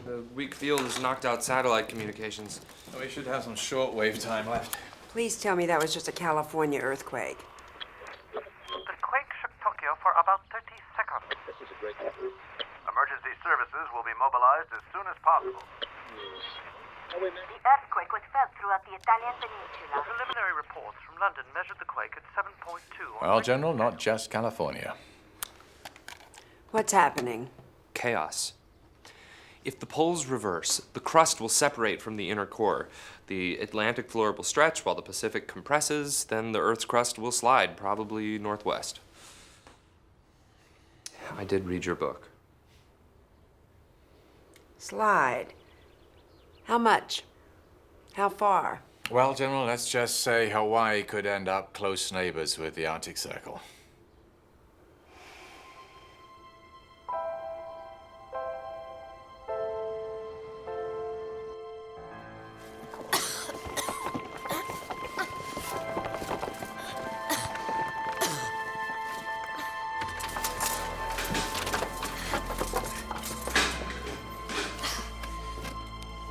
The weak field has knocked out satellite communications. We should have some shortwave time left. Please tell me that was just a California earthquake. The quake shook Tokyo for about 30 seconds. This is a great Emergency services will be mobilized as soon as possible. The earthquake was felt throughout the Italian peninsula. Preliminary reports from London measured the quake at 7.2. Well, General, not just California. What's happening? Chaos. If the poles reverse, the crust will separate from the inner core. The Atlantic floor will stretch while the Pacific compresses, then the Earth's crust will slide, probably northwest. I did read your book. Slide. How much? How far? Well, General, let's just say Hawaii could end up close neighbors with the Arctic Circle.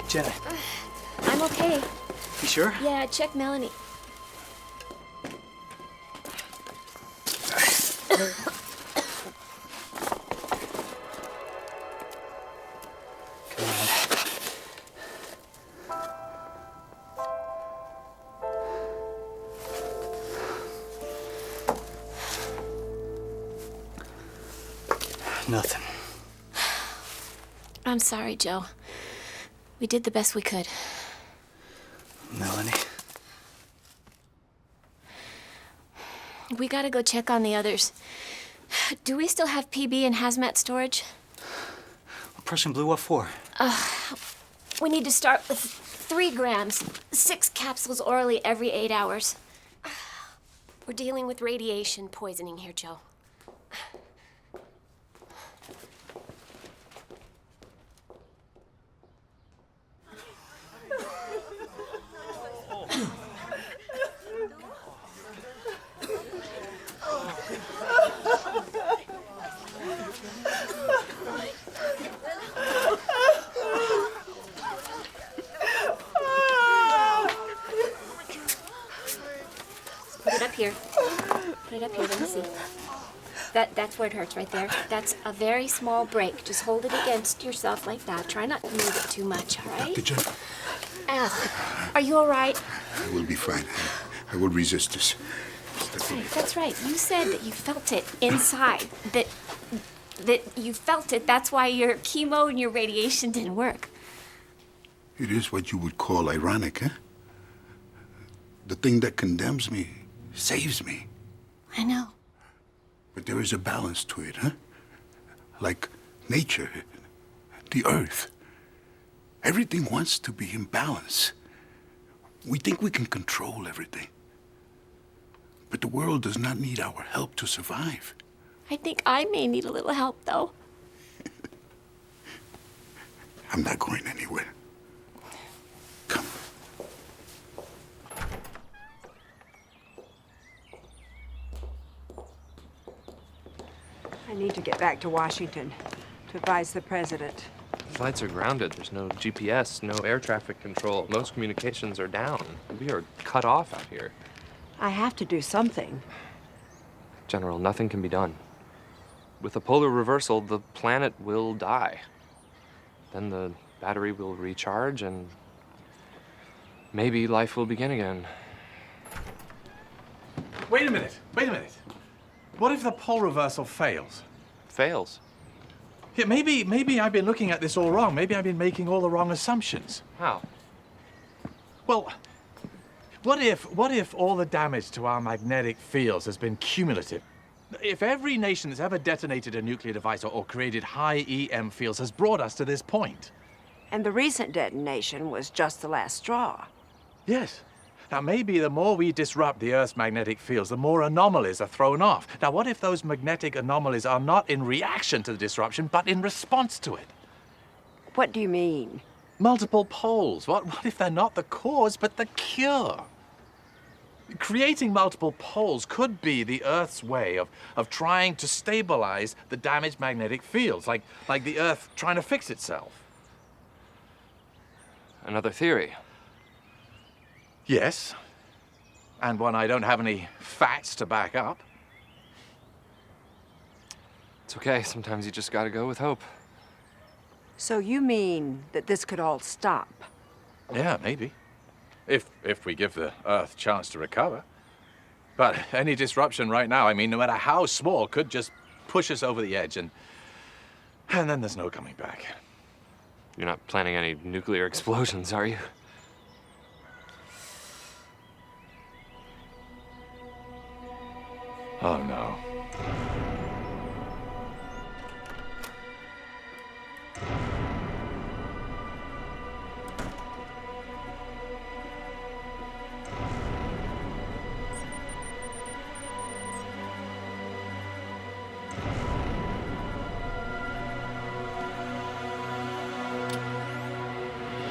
Jenna, I'm okay. you sure? Yeah, check Melanie. Nothing. I'm sorry, Joe. We did the best we could. Melanie? We gotta go check on the others. Do we still have PB and hazmat storage? Prussian blue, what for? We need to start with 3 grams, 6 capsules orally every 8 hours. We're dealing with radiation poisoning here, Joe. Put it up here. Put it up here, let me see. That's where it hurts, right there. That's a very small break. Just hold it against yourself like that. Try not to move it too much, all right? Dr. Jen, Are you all right? I will be fine. I will resist this. That's right. You said that you felt it inside. That you felt it. That's why your chemo and your radiation didn't work. It is what you would call ironic, eh? The thing that condemns me saves me. I know. But there is a balance to it, huh? Like nature, the earth. Everything wants to be in balance. We think we can control everything. But the world does not need our help to survive. I think I may need a little help, though. I'm not going anywhere. I need to get back to Washington to advise the president. flights are grounded. There's no GPS, no air traffic control. Most communications are down. We are cut off out here. I have to do something. General, nothing can be done. With a polar reversal, the planet will die. Then the battery will recharge and maybe life will begin again. Wait a minute. What if the pole reversal fails? Fails? Yeah, maybe I've been looking at this all wrong. Maybe I've been making all the wrong assumptions. How? Well, what if all the damage to our magnetic fields has been cumulative? If every nation that's ever detonated a nuclear device or created high EM fields has brought us to this point. And the recent detonation was just the last straw. Yes. Now, maybe the more we disrupt the Earth's magnetic fields, the more anomalies are thrown off. Now, what if those magnetic anomalies are not in reaction to the disruption, but in response to it? What do you mean? Multiple poles. What if they're not the cause, but the cure? Creating multiple poles could be the Earth's way of trying to stabilize the damaged magnetic fields, like the Earth trying to fix itself. Another theory. Yes, and one I don't have any facts to back up. It's okay, sometimes you just gotta go with hope. So you mean that this could all stop? Yeah, maybe. If we give the Earth a chance to recover. But any disruption right now, I mean, no matter how small, could just push us over the edge, and then there's no coming back. You're not planning any nuclear explosions, are you? Oh, no.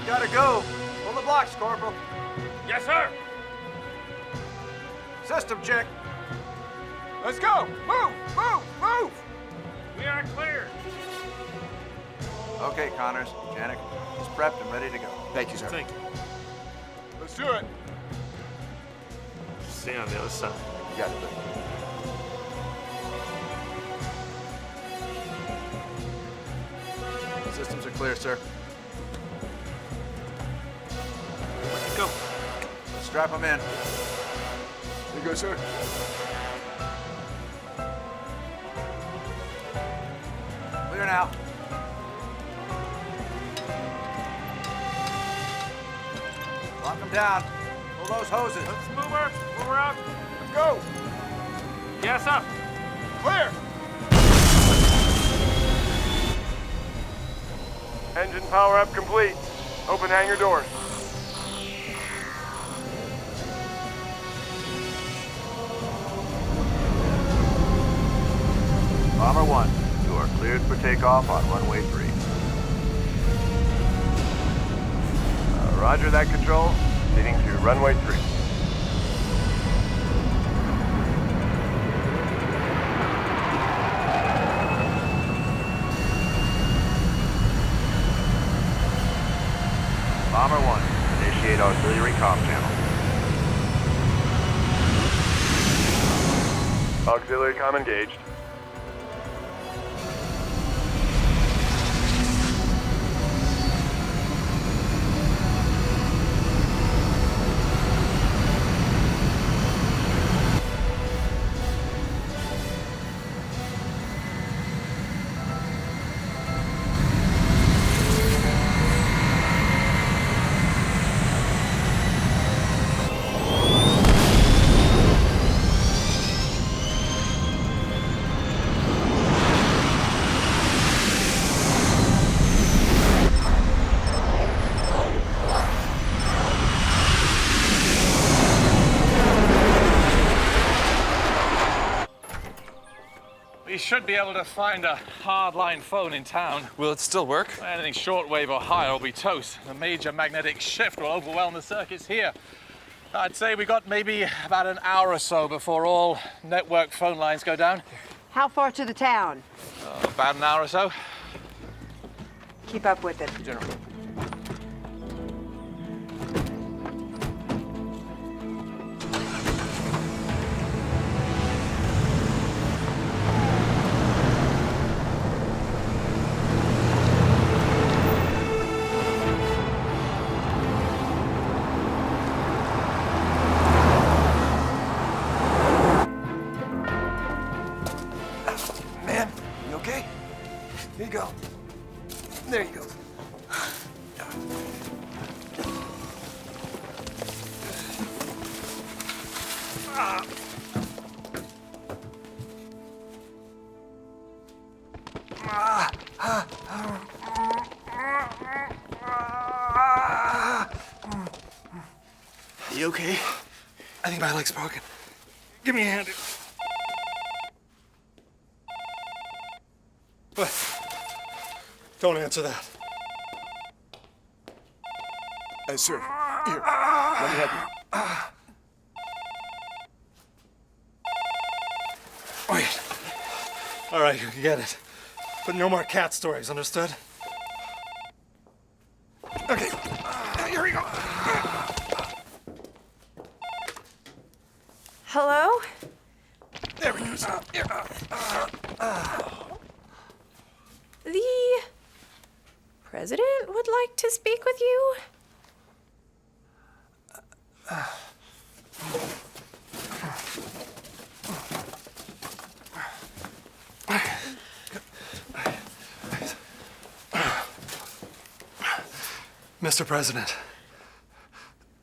Gotta go. Pull the blocks, Corporal. Yes, sir. System check. Let's go. Move, move, move. We are clear. Okay, Connors, Janik, is prepped and ready to go. Thank you, sir. Thank you. Let's do it. See you on the other side. You got it, buddy. Systems are clear, sir. Let's go. Let's strap them in. Here you go, sir. Clear now. Lock them down. Pull those hoses. Let's move her. Move her out. Let's go. Gas up. Clear. Engine power up complete. Open hangar doors. Bomber 1, you are cleared for takeoff on runway 3. Roger that, Control. Proceeding to runway 3. Bomber 1, initiate auxiliary comm channel. Auxiliary comm engaged. We should be able to find a hardline phone in town. Will it still work? Anything shortwave or higher will be toast. A major magnetic shift will overwhelm the circuits here. I'd say we got maybe about an hour or so before all network phone lines go down. How far to the town? About an hour or so. Keep up with it. General. Man, you okay? Here you go. There you go. You okay? I think my leg's broken. Give me a hand. What? Don't answer that. Sir, here, let me help you. Wait. All right, you get it. But no more cat stories, understood? Okay, here we go. Hello? There we go. The president would like to speak with you. Mr. President,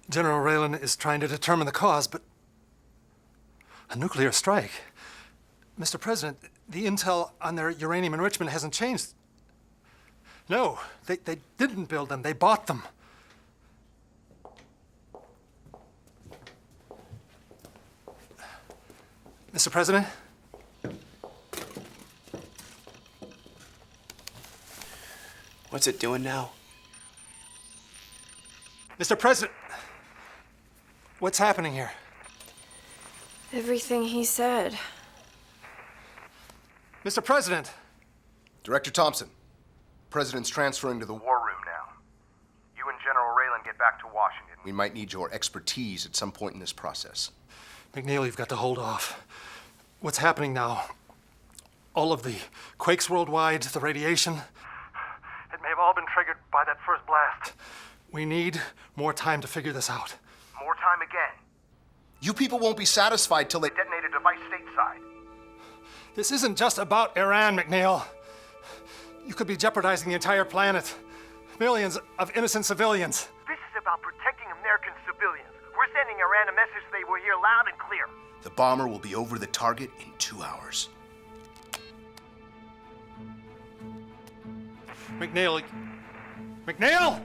General Raylan is trying to determine the cause, but a nuclear strike. Mr. President, the intel on their uranium enrichment hasn't changed. No, they didn't build them, they bought them. Mr. President? What's it doing now? Mr. President, what's happening here? Everything he said. Mr. President! Director Thompson, President's transferring to the war room now. You and General Raylan get back to Washington. We might need your expertise at some point in this process. McNeil, you've got to hold off. What's happening now? All of the quakes worldwide, the radiation. It may have all been triggered by that first blast. We need more time to figure this out. More time again. You people won't be satisfied till they detonate a device stateside. This isn't just about Iran, McNeil. You could be jeopardizing the entire planet. Millions of innocent civilians. This is about protecting American civilians. We're sending Iran a message they will hear loud and clear. The bomber will be over the target in 2 hours. McNeil! McNeil!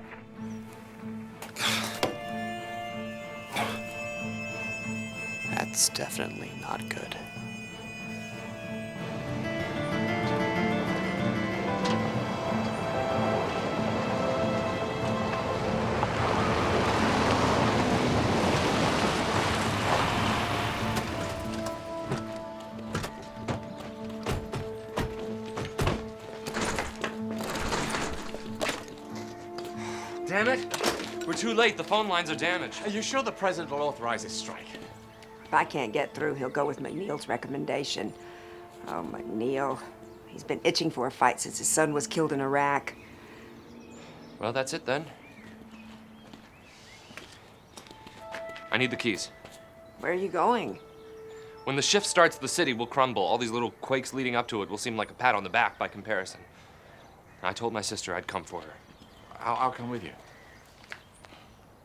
That's definitely not good. Damn it! We're too late. The phone lines are damaged. Are you sure the president will authorize this strike? If I can't get through, he'll go with McNeil's recommendation. Oh, McNeil. He's been itching for a fight since his son was killed in Iraq. Well, that's it then. I need the keys. Where are you going? When the shift starts, the city will crumble. All these little quakes leading up to it will seem like a pat on the back by comparison. I told my sister I'd come for her. I'll come with you.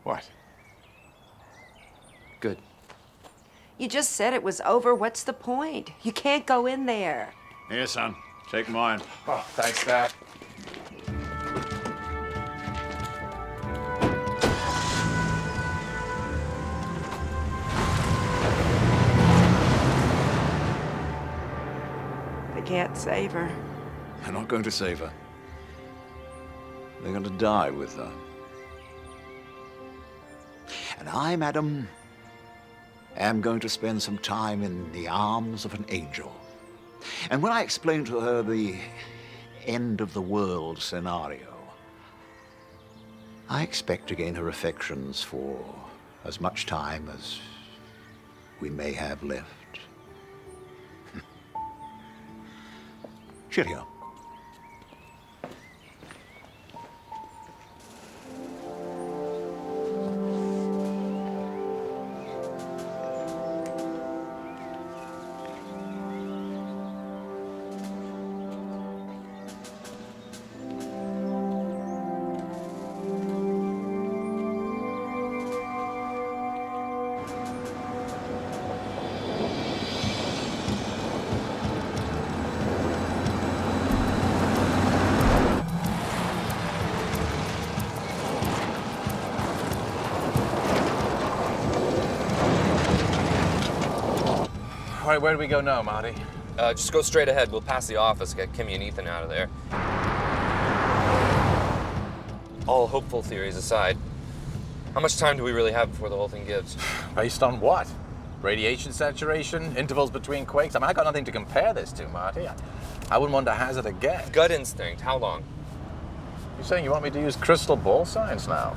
What? Good. You just said it was over. What's the point? You can't go in there. Here, son. Take mine. Oh, thanks, Dad. They can't save her. They're not going to save her. They're going to die with her. And I, madam, am going to spend some time in the arms of an angel. And when I explain to her the end of the world scenario, I expect to gain her affections for as much time as we may have left. Cheerio. All right, where do we go now, Marty? Just go straight ahead. We'll pass the office, get Kimmy and Ethan out of there. All hopeful theories aside, how much time do we really have before the whole thing gives? Based on what? Radiation saturation? Intervals between quakes? I mean, I got nothing to compare this to, Marty. I wouldn't want to hazard a guess. Gut instinct, how long? You're saying you want me to use crystal ball science now?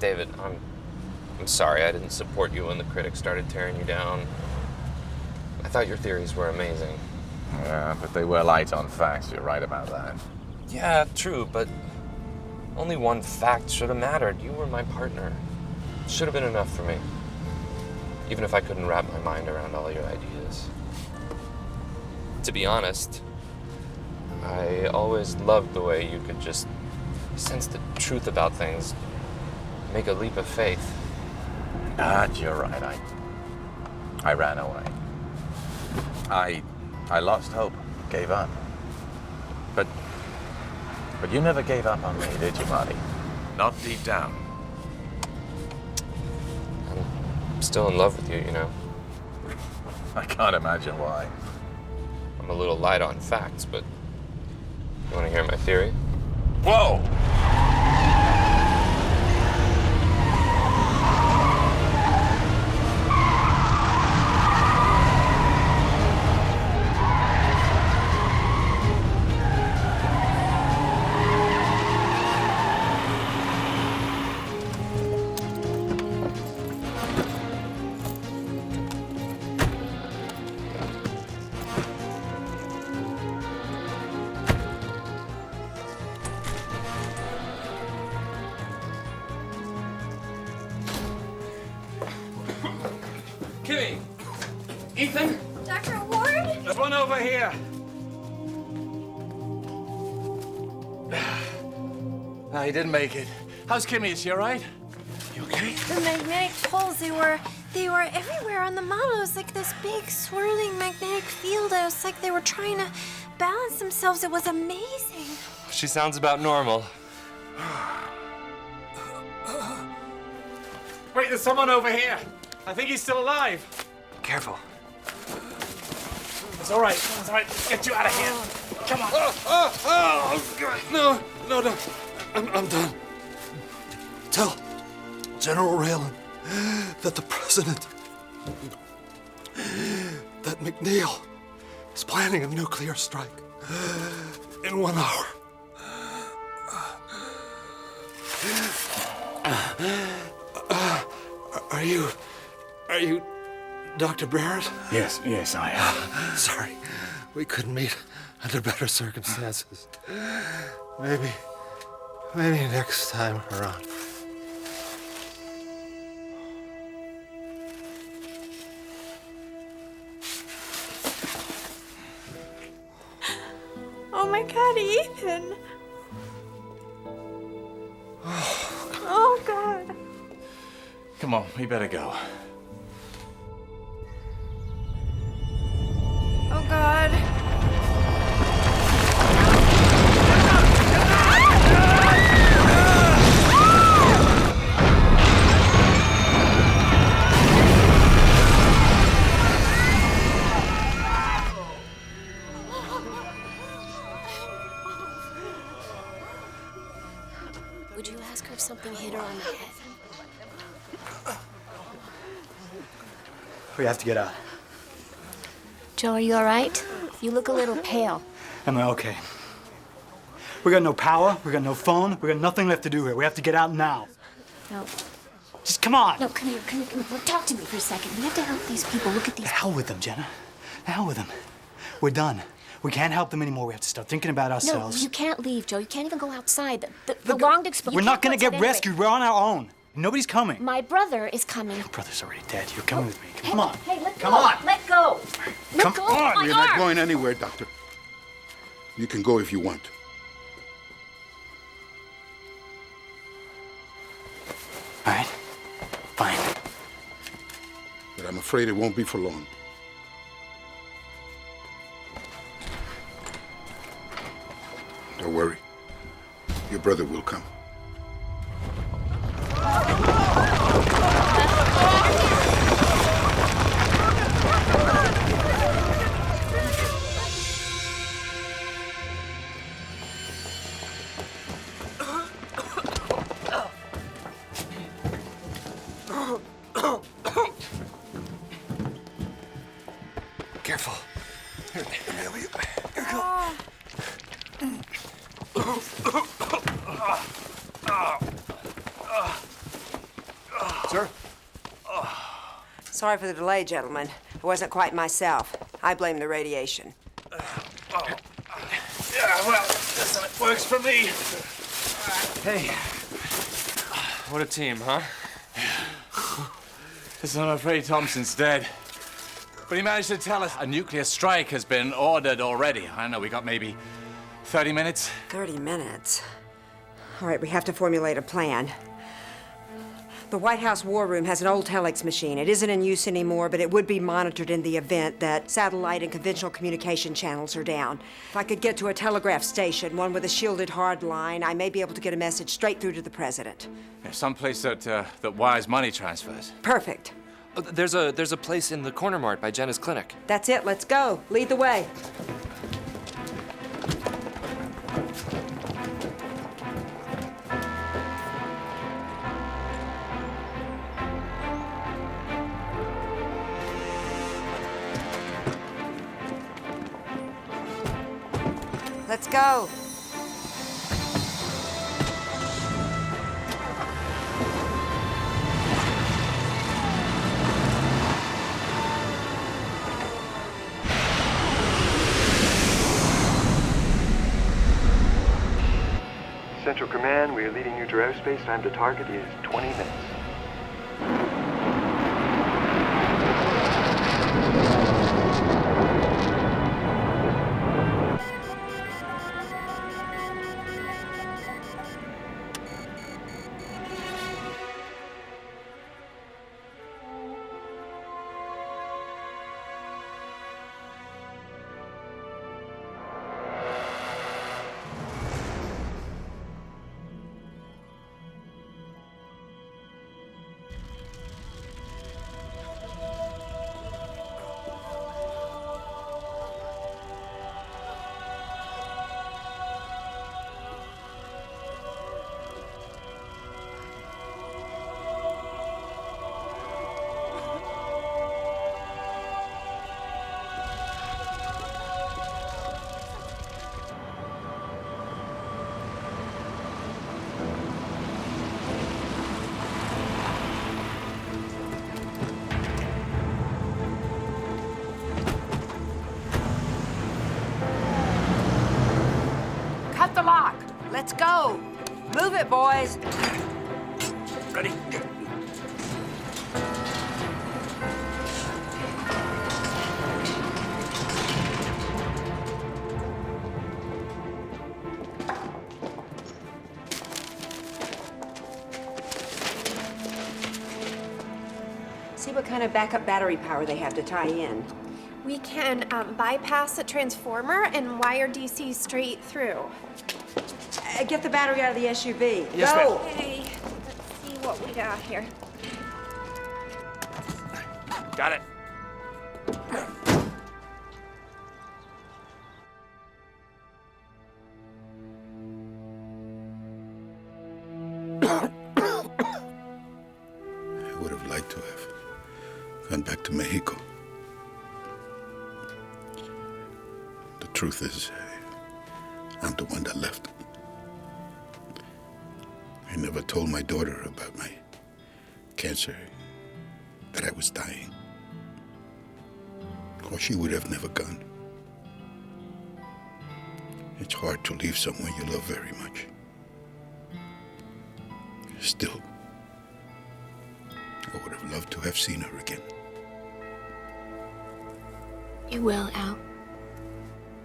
David, I'm sorry I didn't support you when the critics started tearing you down. I thought your theories were amazing. Yeah, but they were light on facts. You're right about that. Yeah, true, but only one fact should have mattered. You were my partner. Should have been enough for me. Even if I couldn't wrap my mind around all your ideas. To be honest, I always loved the way you could just sense the truth about things, make a leap of faith. But you're right. I ran away. I lost hope, gave up. But you never gave up on me, did you, Marty? Not deep down. I'm still in love with you, you know. I can't imagine why. I'm a little light on facts, but you want to hear my theory? Whoa! Kimmy! Ethan? Dr. Ward? There's one over here. No, he didn't make it. How's Kimmy? Is she all right? You okay? The magnetic poles, they were everywhere on the model. It was like this big swirling magnetic field. It was like they were trying to balance themselves. It was amazing. She sounds about normal. Wait, there's someone over here. I think he's still alive. Careful. It's all right. It's all right. Get you out of here. Come on. Oh, God. No. I'm done. Tell General Raylan that the president, that McNeil is planning a nuclear strike in 1 hour. Are you Dr. Barrett? Yes, I am. Sorry, we couldn't meet under better circumstances. Maybe next time around. Oh my God, Ethan. Oh God. Come on, we better go. Oh God. Would you ask her if something hit her on the head? We have to get out. Joe, are you all right? You look a little pale. Am I okay? We got no power, we got no phone, we got nothing left to do here. We have to get out now. No. Just come on. No, come here. Talk to me for a second. We have to help these people. Look at these. The hell with them, Jenna. The hell with them. We're done. We can't help them anymore. We have to start thinking about ourselves. No, you can't leave, Joe. You can't even go outside. The longed explosion. We're not gonna get rescued. We're on our own. Nobody's coming. My brother is coming. Your brother's already dead. You're coming with me. Come on. Hey, let go. Come on. Let go. Let go. on. My You're arm. not going anywhere, Doctor. You can go if you want. All right. Fine. But I'm afraid it won't be for long. Don't worry. Your brother will come. Careful. Here, let me help you. Here you go. Sir? Sorry for the delay, gentlemen. It wasn't quite myself. I blame the radiation. Yeah, well, listen, it works for me. Hey. What a team, huh? Listen, I'm afraid Thompson's dead. But he managed to tell us a nuclear strike has been ordered already. I don't know, we got maybe 30 minutes? 30 minutes? All right, we have to formulate a plan. The White House War Room has an old telex machine. It isn't in use anymore, but it would be monitored in the event that satellite and conventional communication channels are down. If I could get to a telegraph station, one with a shielded hard line, I may be able to get a message straight through to the president. Yeah, someplace that wires money transfers. Perfect. There's a place in the Corner Mart by Jenna's clinic. That's it. Let's go. Lead the way. Let's go. Central Command, we are leading you to airspace. Time to target is 20 minutes. Cut the lock. Let's go. Move it, boys. Ready? See what kind of backup battery power they have to tie in. We can bypass the transformer and wire DC straight through. Get the battery out of the SUV. Yes, Go. ma'am. Okay, let's see what we got here. Got it. I would have liked to have gone back to Mexico. The truth is, I'm the one that left. never told my daughter about my cancer, that I was dying. Or she would have never gone. It's hard to leave someone you love very much. Still, I would have loved to have seen her again. You will, Al.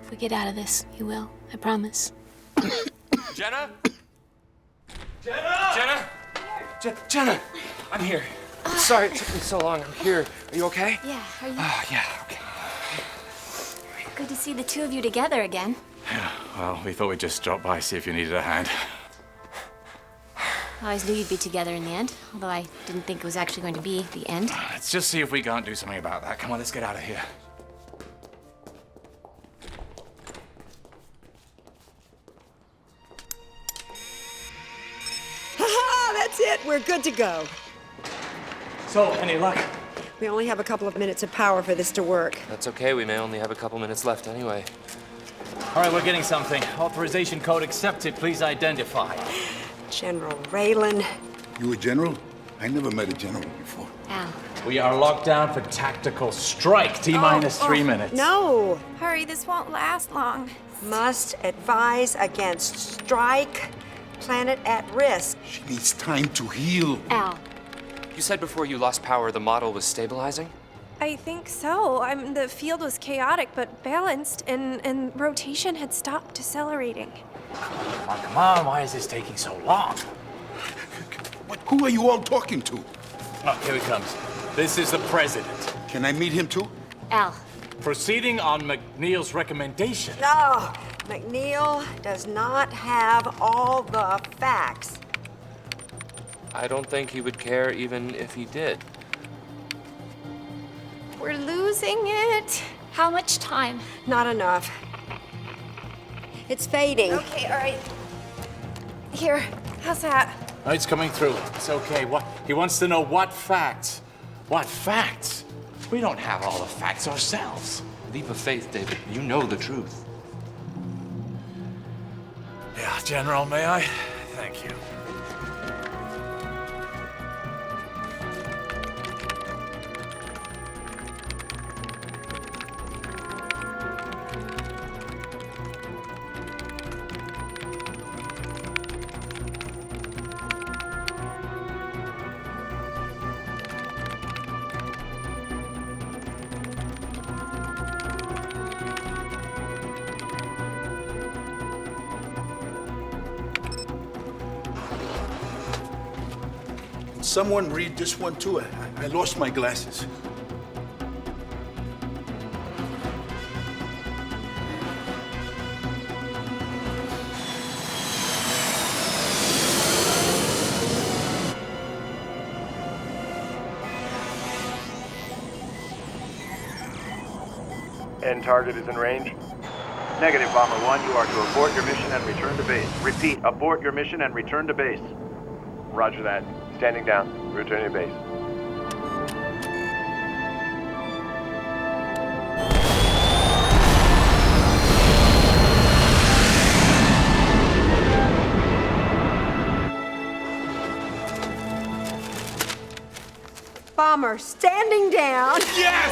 If we get out of this, you will. I promise. Jenna? Jenna? Jenna! I'm here. Sorry it took me so long. I'm here. Are you okay? Yeah, are you? Yeah, okay. Good to see the two of you together again. Yeah, well, we thought we'd just drop by, see if you needed a hand. I always knew you'd be together in the end, although I didn't think it was actually going to be the end. Let's just see if we can't do something about that. Come on, let's get out of here. Ha-ha! That's it. We're good to go. So, any luck? We only have a couple of minutes of power for this to work. That's okay. We may only have a couple minutes left anyway. All right, we're getting something. Authorization code accepted. Please identify. General Raylan. You a general? I never met a general before. Al. We are locked down for tactical strike. T-minus 3 minutes. No. Hurry, this won't last long. Must advise against strike. Planet at risk. She needs time to heal. Al. You said before you lost power, the model was stabilizing? I think so. The field was chaotic but balanced, and rotation had stopped decelerating. Come on, why is this taking so long? Who are you all talking to? Oh, here he comes. This is the president. Can I meet him too? Al. Proceeding on McNeil's recommendation. No. McNeil does not have all the facts. I don't think he would care even if he did. We're losing it. How much time? Not enough. It's fading. Okay, all right. Here, how's that? Oh, it's coming through. It's okay. What? He wants to know what facts. What facts? We don't have all the facts ourselves. Leap of faith, David. You know the truth. Yeah, General, may I? Thank you. Someone read this one too. I lost my glasses. End target is in range. Negative, Bomber 1. You are to abort your mission and return to base. Repeat, abort your mission and return to base. Roger that. Standing down. Return to base. Bomber, standing down. Yes!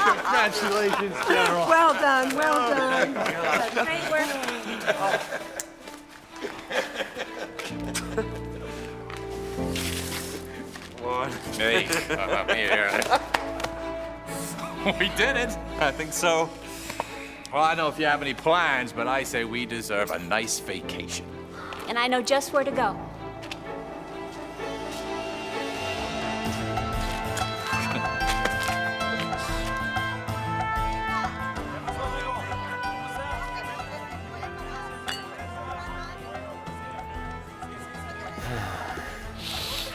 Congratulations, General. Well done, well done. Great work. Hey, we did it. I think so. Well, I don't know if you have any plans, but I say we deserve a nice vacation. And I know just where to go.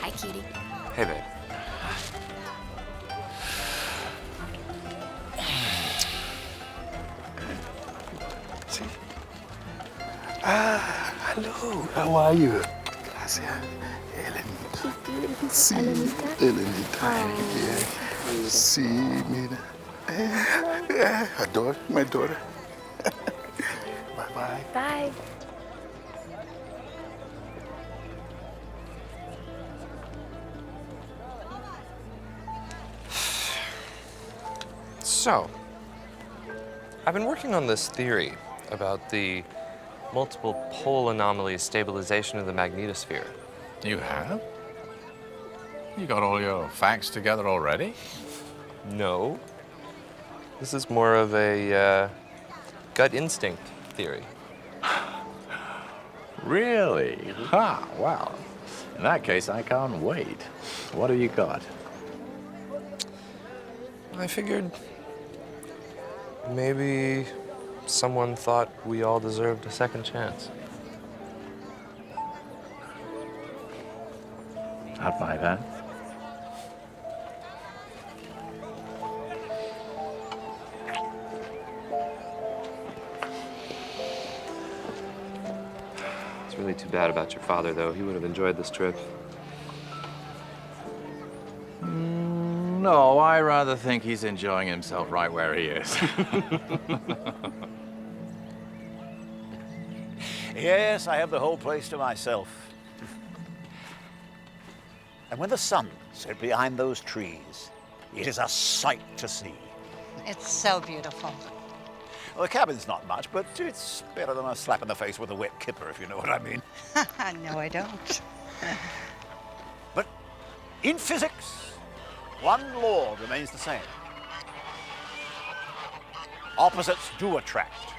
Hi, cutie. Hey, babe. Hello. How are you? Gracias. Ellen. Sí, Ellenita. Yeah. Sí, mira. Adore my daughter. Bye-bye. Bye. Bye. So, I've been working on this theory about the multiple pole anomaly stabilization of the magnetosphere. You have? You got all your facts together already? No. This is more of a gut instinct theory. Really? Ha, well, in that case, I can't wait. What have you got? I figured maybe someone thought we all deserved a second chance. I'd buy that. It's really too bad about your father, though. He would have enjoyed this trip. No, I rather think he's enjoying himself right where he is. Yes, I have the whole place to myself. And when the sun set behind those trees, it is a sight to see. It's so beautiful. Well, the cabin's not much, but it's better than a slap in the face with a wet kipper, if you know what I mean. No, I don't. But in physics, one law remains the same. Opposites do attract.